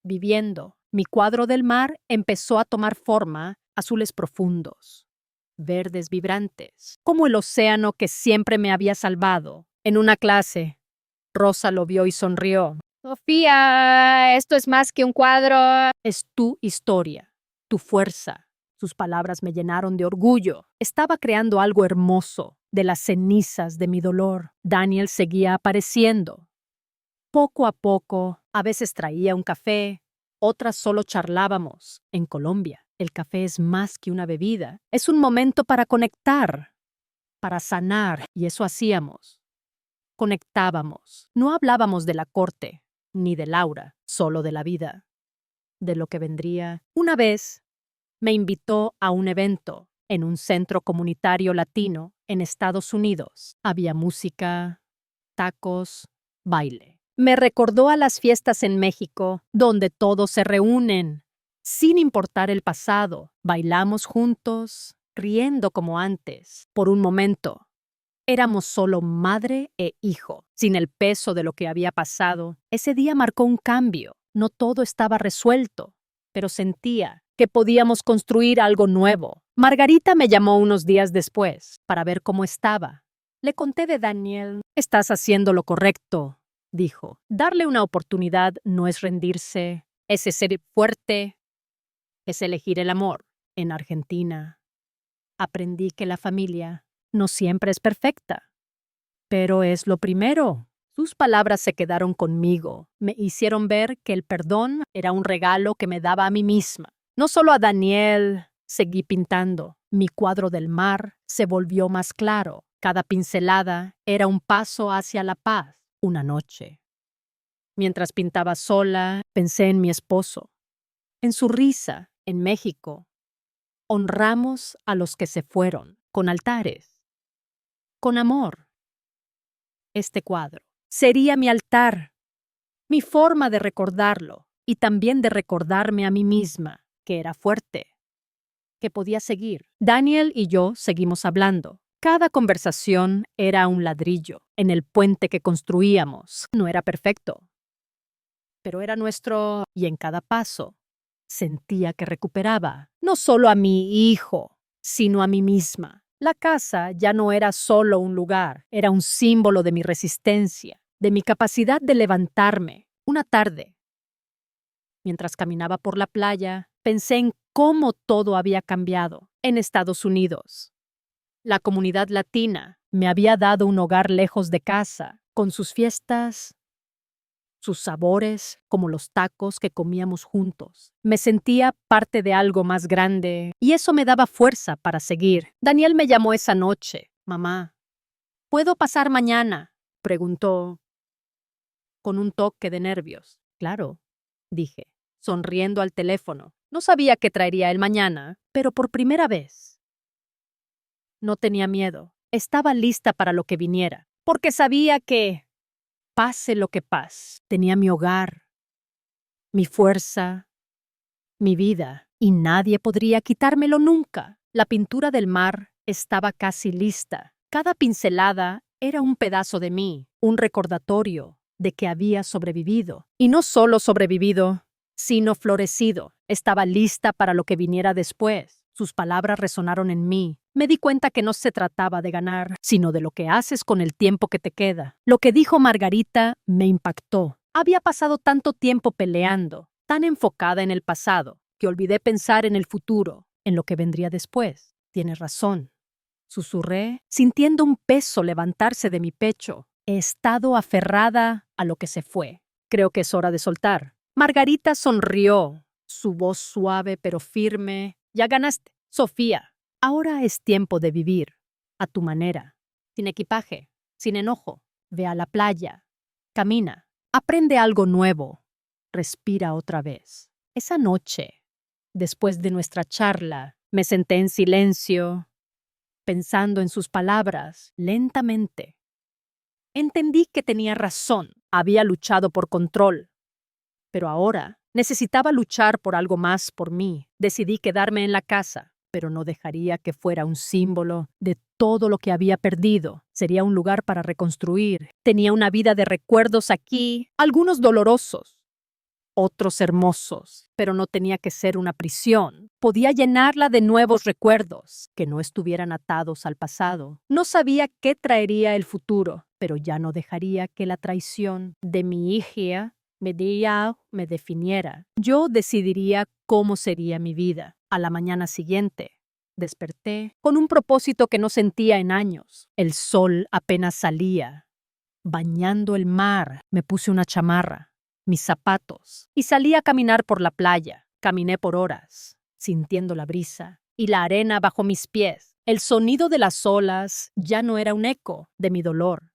viviendo. Mi cuadro del mar empezó a tomar forma, azules profundos, verdes vibrantes, como el océano que siempre me había salvado. En una clase, Rosa lo vio y sonrió. Sofía, esto es más que un cuadro. Es tu historia, tu fuerza. Sus palabras me llenaron de orgullo. Estaba creando algo hermoso de las cenizas de mi dolor. Daniel seguía apareciendo. Poco a poco, a veces traía un café, otras solo charlábamos. En Colombia, el café es más que una bebida. Es un momento para conectar, para sanar, y eso hacíamos. Conectábamos. No hablábamos de la corte, ni de Laura, solo de la vida, de lo que vendría. Una vez me invitó a un evento en un centro comunitario latino en Estados Unidos. Había música, tacos, baile. Me recordó a las fiestas en México, donde todos se reúnen, sin importar el pasado. Bailamos juntos, riendo como antes. Por un momento, éramos solo madre e hijo, sin el peso de lo que había pasado. Ese día marcó un cambio. No todo estaba resuelto, pero sentía que podíamos construir algo nuevo. Margarita me llamó unos días después para ver cómo estaba. Le conté de Daniel. Estás haciendo lo correcto, dijo. Darle una oportunidad no es rendirse, es ser fuerte, es elegir el amor. En Argentina, aprendí que la familia no siempre es perfecta, pero es lo primero. Sus palabras se quedaron conmigo. Me hicieron ver que el perdón era un regalo que me daba a mí misma. No solo a Daniel. Seguí pintando. Mi cuadro del mar se volvió más claro. Cada pincelada era un paso hacia la paz. Una noche, mientras pintaba sola, pensé en mi esposo, en su risa. En México, honramos a los que se fueron, con altares, con amor. Este cuadro sería mi altar, mi forma de recordarlo y también de recordarme a mí misma que era fuerte, que podía seguir. Daniel y yo seguimos hablando. Cada conversación era un ladrillo en el puente que construíamos. No era perfecto, pero era nuestro, y en cada paso sentía que recuperaba no solo a mi hijo, sino a mí misma. La casa ya no era solo un lugar, era un símbolo de mi resistencia, de mi capacidad de levantarme. Una tarde, mientras caminaba por la playa, pensé en cómo todo había cambiado en Estados Unidos. La comunidad latina me había dado un hogar lejos de casa, con sus fiestas, sus sabores, como los tacos que comíamos juntos. Me sentía parte de algo más grande y eso me daba fuerza para seguir. Daniel me llamó esa noche. Mamá, ¿puedo pasar mañana?, preguntó con un toque de nervios. Claro, dije, sonriendo al teléfono. No sabía qué traería el mañana, pero por primera vez no tenía miedo. Estaba lista para lo que viniera, porque sabía que, pase lo que pase, tenía mi hogar, mi fuerza, mi vida, y nadie podría quitármelo nunca. La pintura del mar estaba casi lista. Cada pincelada era un pedazo de mí, un recordatorio de que había sobrevivido. Y no solo sobrevivido, sino florecido. Estaba lista para lo que viniera después. Sus palabras resonaron en mí. Me di cuenta que no se trataba de ganar, sino de lo que haces con el tiempo que te queda. Lo que dijo Margarita me impactó. Había pasado tanto tiempo peleando, tan enfocada en el pasado, que olvidé pensar en el futuro, en lo que vendría después. Tienes razón. Susurré, sintiendo un peso levantarse de mi pecho. He estado aferrada a lo que se fue. Creo que es hora de soltar. Margarita sonrió, su voz suave pero firme. Ya ganaste, Sofía. Ahora es tiempo de vivir, a tu manera, sin equipaje, sin enojo. Ve a la playa, camina, aprende algo nuevo, respira otra vez. Esa noche, después de nuestra charla, me senté en silencio, pensando en sus palabras, lentamente. Entendí que tenía razón. Había luchado por control. Pero ahora necesitaba luchar por algo más por mí. Decidí quedarme en la casa, pero no dejaría que fuera un símbolo de todo lo que había perdido. Sería un lugar para reconstruir. Tenía una vida de recuerdos aquí, algunos dolorosos, otros hermosos, pero no tenía que ser una prisión. Podía llenarla de nuevos recuerdos que no estuvieran atados al pasado. No sabía qué traería el futuro, pero ya no dejaría que la traición de mi hija me definiera. Yo decidiría cómo sería mi vida. A la mañana siguiente, desperté con un propósito que no sentía en años. El sol apenas salía. Bañando el mar, me puse una chamarra, mis zapatos, y salí a caminar por la playa. Caminé por horas, sintiendo la brisa y la arena bajo mis pies. El sonido de las olas ya no era un eco de mi dolor,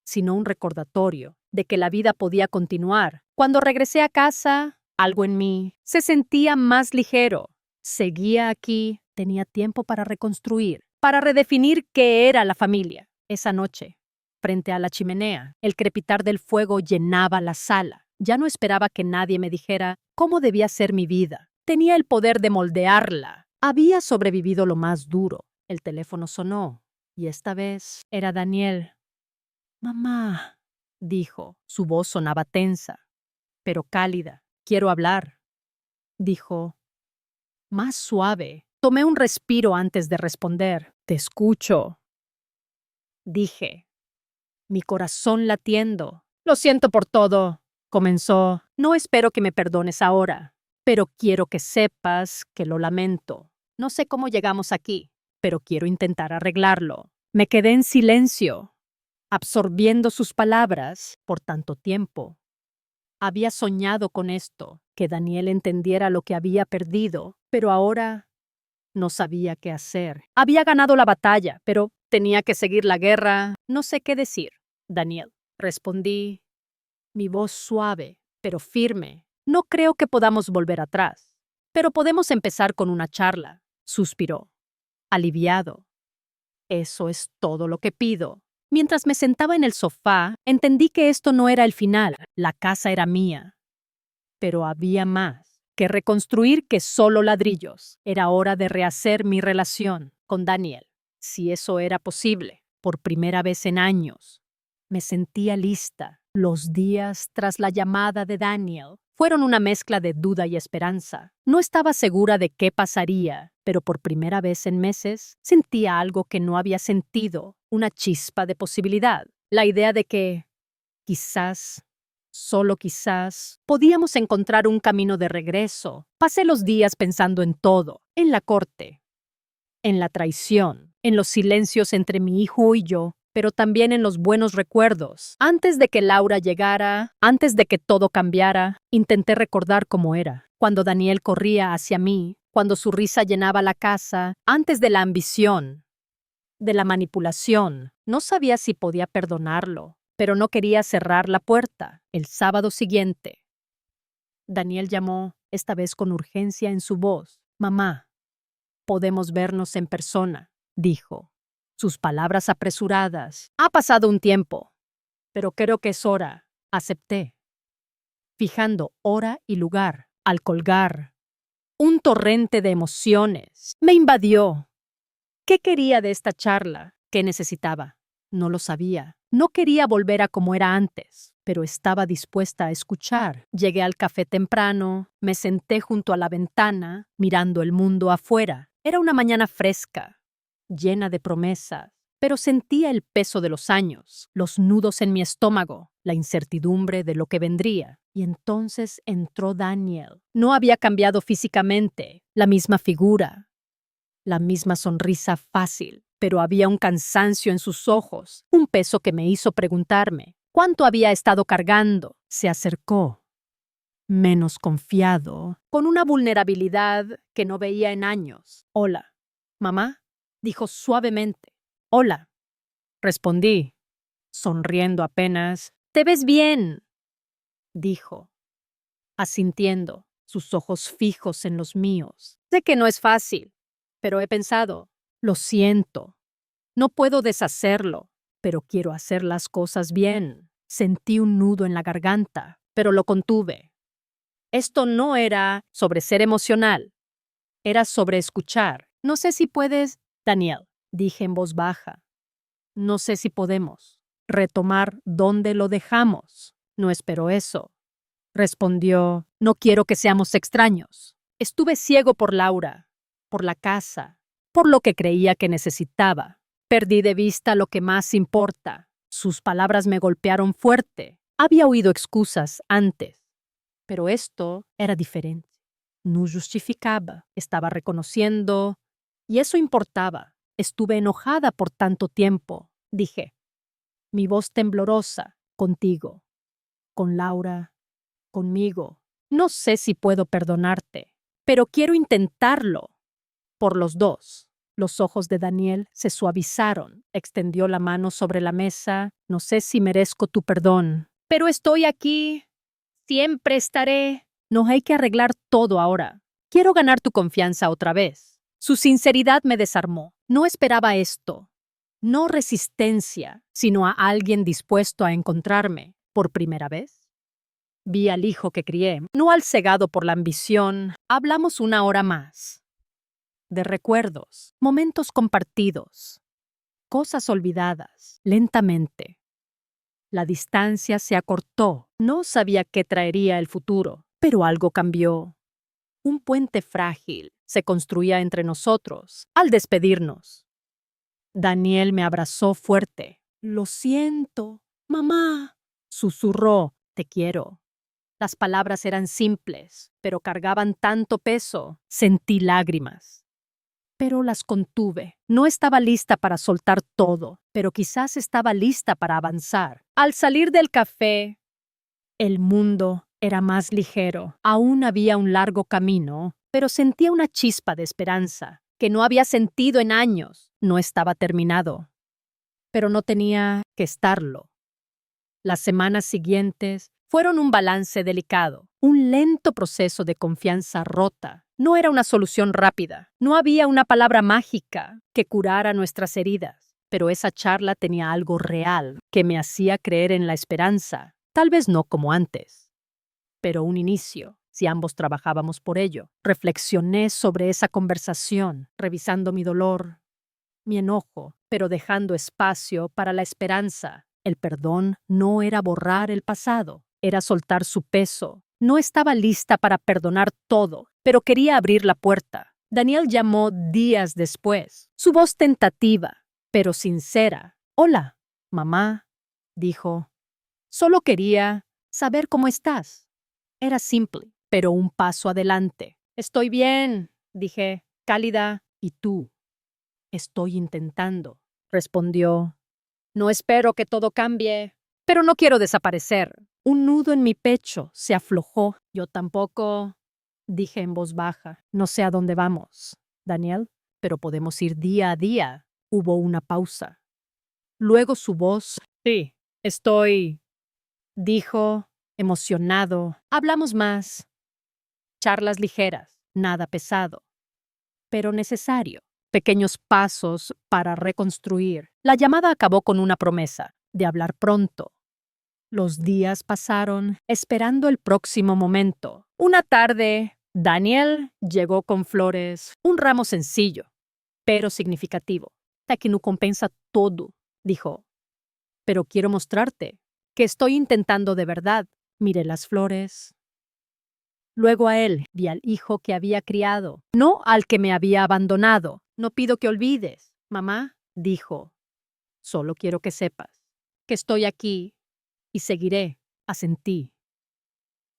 sino un recordatorio de que la vida podía continuar. Cuando regresé a casa, algo en mí se sentía más ligero. Seguía aquí, tenía tiempo para reconstruir, para redefinir qué era la familia. Esa noche, frente a la chimenea, el crepitar del fuego llenaba la sala. Ya no esperaba que nadie me dijera cómo debía ser mi vida. Tenía el poder de moldearla. Había sobrevivido lo más duro. El teléfono sonó, y esta vez era Daniel. «Mamá», dijo. Su voz sonaba tensa, pero cálida. «Quiero hablar», dijo, más suave. Tomé un respiro antes de responder. «Te escucho», dije, mi corazón latiendo. «Lo siento por todo», comenzó. «No espero que me perdones ahora, pero quiero que sepas que lo lamento. No sé cómo llegamos aquí, pero quiero intentar arreglarlo». Me quedé en silencio, absorbiendo sus palabras por tanto tiempo. Había soñado con esto, que Daniel entendiera lo que había perdido, pero ahora no sabía qué hacer. Había ganado la batalla, pero tenía que seguir la guerra. No sé qué decir. «Daniel», respondí, mi voz suave, pero firme. «No creo que podamos volver atrás, pero podemos empezar con una charla», suspiró, aliviado. «Eso es todo lo que pido». Mientras me sentaba en el sofá, entendí que esto no era el final. La casa era mía. Pero había más que reconstruir que solo ladrillos. Era hora de rehacer mi relación con Daniel, si eso era posible. Por primera vez en años, me sentía lista. Los días tras la llamada de Daniel fueron una mezcla de duda y esperanza. No estaba segura de qué pasaría, pero por primera vez en meses sentía algo que no había sentido, una chispa de posibilidad. La idea de que, quizás, solo quizás, podíamos encontrar un camino de regreso. Pasé los días pensando en todo, en la corte, en la traición, en los silencios entre mi hijo y yo, pero también en los buenos recuerdos. Antes de que Laura llegara, antes de que todo cambiara, intenté recordar cómo era. Cuando Daniel corría hacia mí, cuando su risa llenaba la casa, antes de la ambición, de la manipulación. No sabía si podía perdonarlo, pero no quería cerrar la puerta. El sábado siguiente, Daniel llamó. esta vez con urgencia en su voz. Mamá, podemos vernos en persona, dijo. Sus palabras apresuradas. Ha pasado un tiempo, pero creo que es hora. Acepté. Fijando hora y lugar, al colgar, un torrente de emociones me invadió. ¿Qué quería de esta charla? ¿Qué necesitaba? No lo sabía. No quería volver a como era antes, pero estaba dispuesta a escuchar. Llegué al café temprano, me senté junto a la ventana, mirando el mundo afuera. Era una mañana fresca, llena de promesas, pero sentía el peso de los años, los nudos en mi estómago, la incertidumbre de lo que vendría. Y entonces entró Daniel. No había cambiado físicamente, la misma figura, la misma sonrisa fácil, pero había un cansancio en sus ojos, un peso que me hizo preguntarme cuánto había estado cargando. Se acercó, menos confiado, con una vulnerabilidad que no veía en años. Hola, mamá, dijo suavemente. Hola, respondí, sonriendo apenas. Te ves bien, dijo, asintiendo, sus ojos fijos en los míos. Sé que no es fácil, pero he pensado, lo siento, no puedo deshacerlo, pero quiero hacer las cosas bien. Sentí un nudo en la garganta, pero lo contuve. Esto no era sobre ser emocional, era sobre escuchar. No sé si puedes, Daniel, dije en voz baja. No sé si podemos retomar donde lo dejamos. No espero eso. Respondió, no quiero que seamos extraños. Estuve ciego por Laura, por la casa, por lo que creía que necesitaba. Perdí de vista lo que más importa. Sus palabras me golpearon fuerte. Había oído excusas antes, pero esto era diferente. No justificaba, estaba reconociendo, y eso importaba. Estuve enojada por tanto tiempo, dije, mi voz temblorosa, contigo, con Laura, conmigo. No sé si puedo perdonarte, pero quiero intentarlo. Por los dos. Los ojos de Daniel se suavizaron. Extendió la mano sobre la mesa. No sé si merezco tu perdón, pero estoy aquí. Siempre estaré. No hay que arreglar todo ahora. Quiero ganar tu confianza otra vez. Su sinceridad me desarmó. No esperaba esto. No resistencia, sino a alguien dispuesto a encontrarme por primera vez. Vi al hijo que crié, no al cegado por la ambición. Hablamos una hora más. De recuerdos, momentos compartidos, cosas olvidadas, lentamente. La distancia se acortó. No sabía qué traería el futuro, pero algo cambió. Un puente frágil se construía entre nosotros al despedirnos. Daniel me abrazó fuerte. Lo siento, mamá, susurró. Te quiero. Las palabras eran simples, pero cargaban tanto peso. Sentí lágrimas. Pero las contuve. No estaba lista para soltar todo, pero quizás estaba lista para avanzar. Al salir del café, el mundo era más ligero. Aún había un largo camino, pero sentía una chispa de esperanza que no había sentido en años. No estaba terminado, pero no tenía que estarlo. Las semanas siguientes fueron un balance delicado, un lento proceso de confianza rota. No era una solución rápida, no había una palabra mágica que curara nuestras heridas, pero esa charla tenía algo real que me hacía creer en la esperanza, tal vez no como antes, pero un inicio, si ambos trabajábamos por ello. Reflexioné sobre esa conversación, revisando mi dolor, mi enojo, pero dejando espacio para la esperanza. El perdón no era borrar el pasado, era soltar su peso. No estaba lista para perdonar todo, pero quería abrir la puerta. Daniel llamó días después, su voz tentativa, pero sincera. Hola, mamá, dijo. Solo quería saber cómo estás. Era simple, pero un paso adelante. Estoy bien, dije, cálida. ¿Y tú? Estoy intentando, respondió. No espero que todo cambie, pero no quiero desaparecer. Un nudo en mi pecho se aflojó. Yo tampoco, dije en voz baja. No sé a dónde vamos, Daniel, pero podemos ir día a día. Hubo una pausa. Luego su voz. Sí, estoy, dijo, emocionado. Hablamos más. Charlas ligeras, nada pesado, pero necesario. Pequeños pasos para reconstruir. La llamada acabó con una promesa de hablar pronto. Los días pasaron esperando el próximo momento. Una tarde, Daniel llegó con flores, un ramo sencillo, pero significativo. Que no compensa todo, dijo. Pero quiero mostrarte que estoy intentando de verdad. Miré las flores. Luego a él vi al hijo que había criado, no al que me había abandonado. No pido que olvides, mamá, dijo. Solo quiero que sepas que estoy aquí y seguiré, asentí,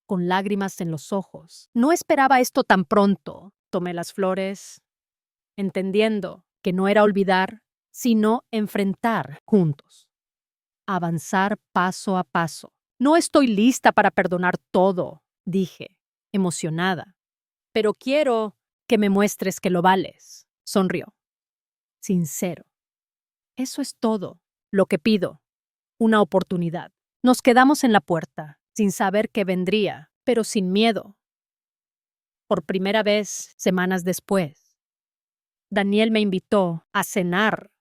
con lágrimas en los ojos. No esperaba esto tan pronto. Tomé las flores, entendiendo que no era olvidar, sino enfrentar juntos. Avanzar paso a paso. No estoy lista para perdonar todo, dije, emocionada. Pero quiero que me muestres que lo vales. Sonrió. Sincero. Eso es todo lo que pido. Una oportunidad. Nos quedamos en la puerta, sin saber qué vendría, pero sin miedo. Por primera vez, semanas después, Daniel me invitó a cenar.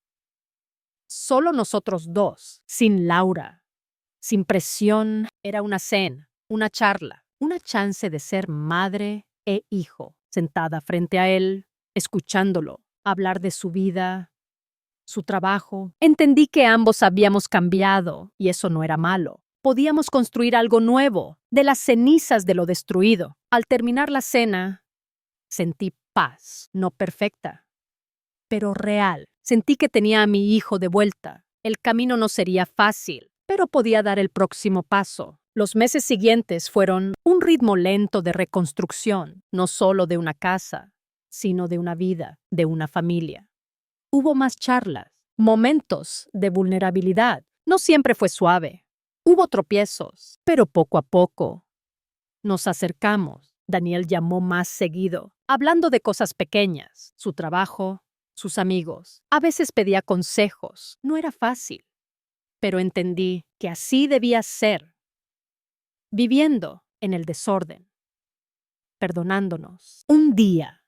Solo nosotros dos, sin Laura, sin presión. Era una cena, una charla, una chance de ser madre e hijo, sentada frente a él, escuchándolo, hablar de su vida, su trabajo. Entendí que ambos habíamos cambiado y eso no era malo. Podíamos construir algo nuevo, de las cenizas de lo destruido. Al terminar la cena, sentí paz, no perfecta, pero real. Sentí que tenía a mi hijo de vuelta. El camino no sería fácil, pero podía dar el próximo paso. Los meses siguientes fueron un ritmo lento de reconstrucción, no solo de una casa, sino de una vida, de una familia. Hubo más charlas, momentos de vulnerabilidad. No siempre fue suave. Hubo tropiezos, pero poco a poco nos acercamos. Daniel llamó más seguido, hablando de cosas pequeñas, su trabajo, sus amigos. A veces pedía consejos. No era fácil, pero entendí que así debía ser, viviendo en el desorden, perdonándonos. Un día,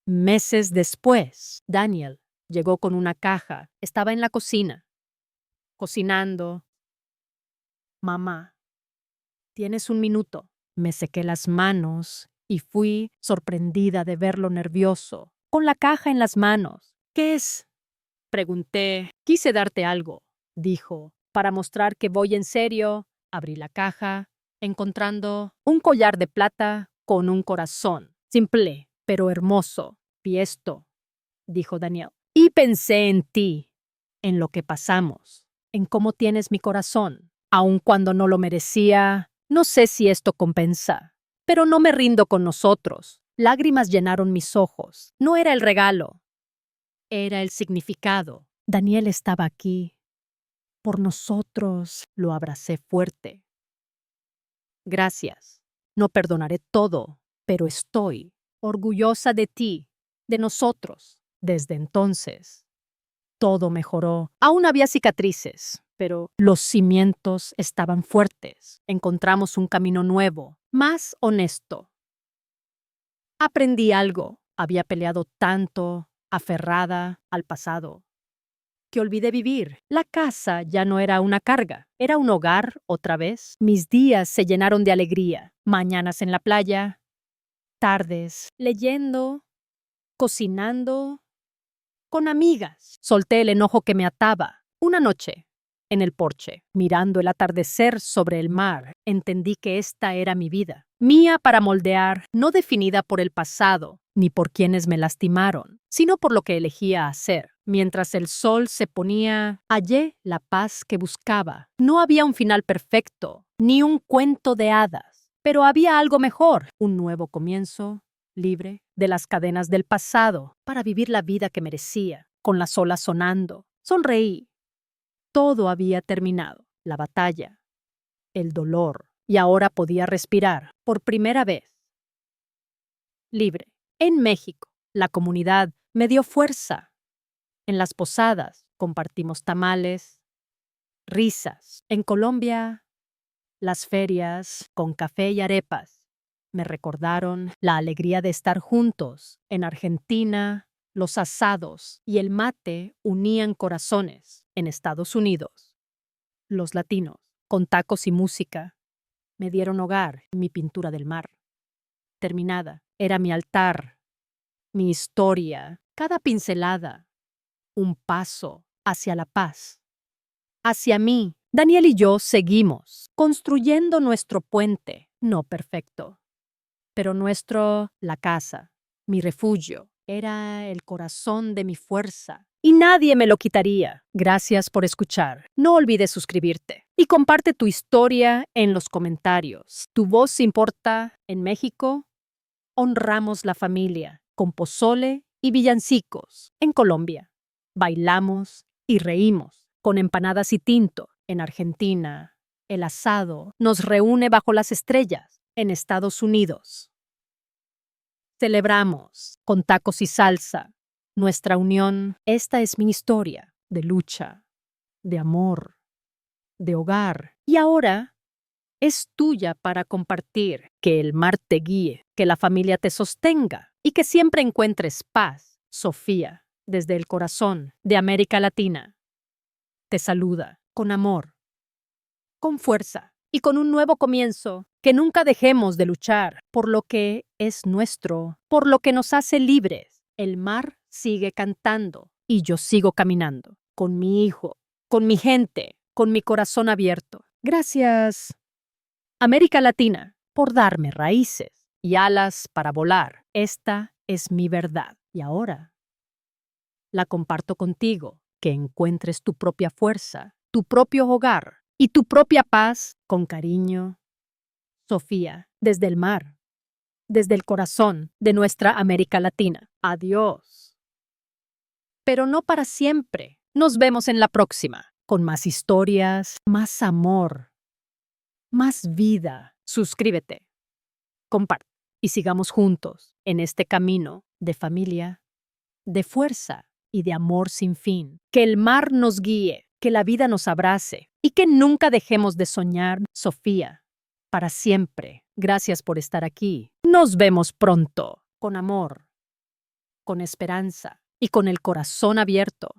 meses después, Daniel llegó con una caja. Estaba en la cocina, cocinando. Mamá, ¿tienes un minuto? Me sequé las manos y fui sorprendida de verlo nervioso, con la caja en las manos. ¿Qué es? Pregunté. Quise darte algo, dijo. Para mostrar que voy en serio, abrí la caja, encontrando un collar de plata con un corazón. Simple, pero hermoso. Y esto, dijo Daniel. Y pensé en ti, en lo que pasamos, en cómo tienes mi corazón. Aun cuando no lo merecía, no sé si esto compensa. Pero no me rindo con nosotros. Lágrimas llenaron mis ojos. No era el regalo, era el significado. Daniel estaba aquí. Por nosotros. Lo abracé fuerte. Gracias. No perdonaré todo, pero estoy orgullosa de ti, de nosotros. Desde entonces, todo mejoró. Aún había cicatrices, pero los cimientos estaban fuertes. Encontramos un camino nuevo, más honesto. Aprendí algo. Había peleado tanto, aferrada al pasado, que olvidé vivir. La casa ya no era una carga, era un hogar otra vez. Mis días se llenaron de alegría. Mañanas en la playa, tardes leyendo, cocinando, con amigas. Solté el enojo que me ataba. Una noche, en el porche, mirando el atardecer sobre el mar, entendí que esta era mi vida. Mía para moldear, no definida por el pasado, ni por quienes me lastimaron, sino por lo que elegía hacer. Mientras el sol se ponía, hallé la paz que buscaba. No había un final perfecto, ni un cuento de hadas, pero había algo mejor, un nuevo comienzo, libre de las cadenas del pasado, para vivir la vida que merecía, con las olas sonando. Sonreí. Todo había terminado. La batalla, el dolor, y ahora podía respirar, por primera vez. Libre. En México, la comunidad me dio fuerza. En las posadas compartimos tamales, risas. En Colombia, las ferias con café y arepas. Me recordaron la alegría de estar juntos. En Argentina, los asados y el mate unían corazones. En Estados Unidos, los latinos, con tacos y música, me dieron hogar en mi pintura del mar. Terminada, era mi altar, mi historia, cada pincelada, un paso hacia la paz. Hacia mí, Daniel y yo seguimos construyendo nuestro puente, no perfecto, pero la casa, mi refugio, era el corazón de mi fuerza. Y nadie me lo quitaría. Gracias por escuchar. No olvides suscribirte y comparte tu historia en los comentarios. Tu voz importa. En México, honramos la familia con pozole y villancicos. En Colombia, bailamos y reímos con empanadas y tinto. En Argentina, el asado nos reúne bajo las estrellas. En Estados Unidos, celebramos con tacos y salsa nuestra unión. Esta es mi historia de lucha, de amor, de hogar. Y ahora es tuya para compartir. Que el mar te guíe, que la familia te sostenga y que siempre encuentres paz. Sofía, desde el corazón de América Latina, te saluda con amor, con fuerza y con un nuevo comienzo. Que nunca dejemos de luchar por lo que es nuestro, por lo que nos hace libres. El mar sigue cantando y yo sigo caminando con mi hijo, con mi gente, con mi corazón abierto. Gracias, América Latina, por darme raíces y alas para volar. Esta es mi verdad y ahora la comparto contigo. Que encuentres tu propia fuerza, tu propio hogar y tu propia paz con cariño. Sofía, desde el mar, desde el corazón de nuestra América Latina. Adiós. Pero no para siempre. Nos vemos en la próxima, con más historias, más amor, más vida. Suscríbete, comparte y sigamos juntos en este camino de familia, de fuerza y de amor sin fin. Que el mar nos guíe, que la vida nos abrace y que nunca dejemos de soñar. Sofía, para siempre. Gracias por estar aquí. Nos vemos pronto, con amor, con esperanza y con el corazón abierto.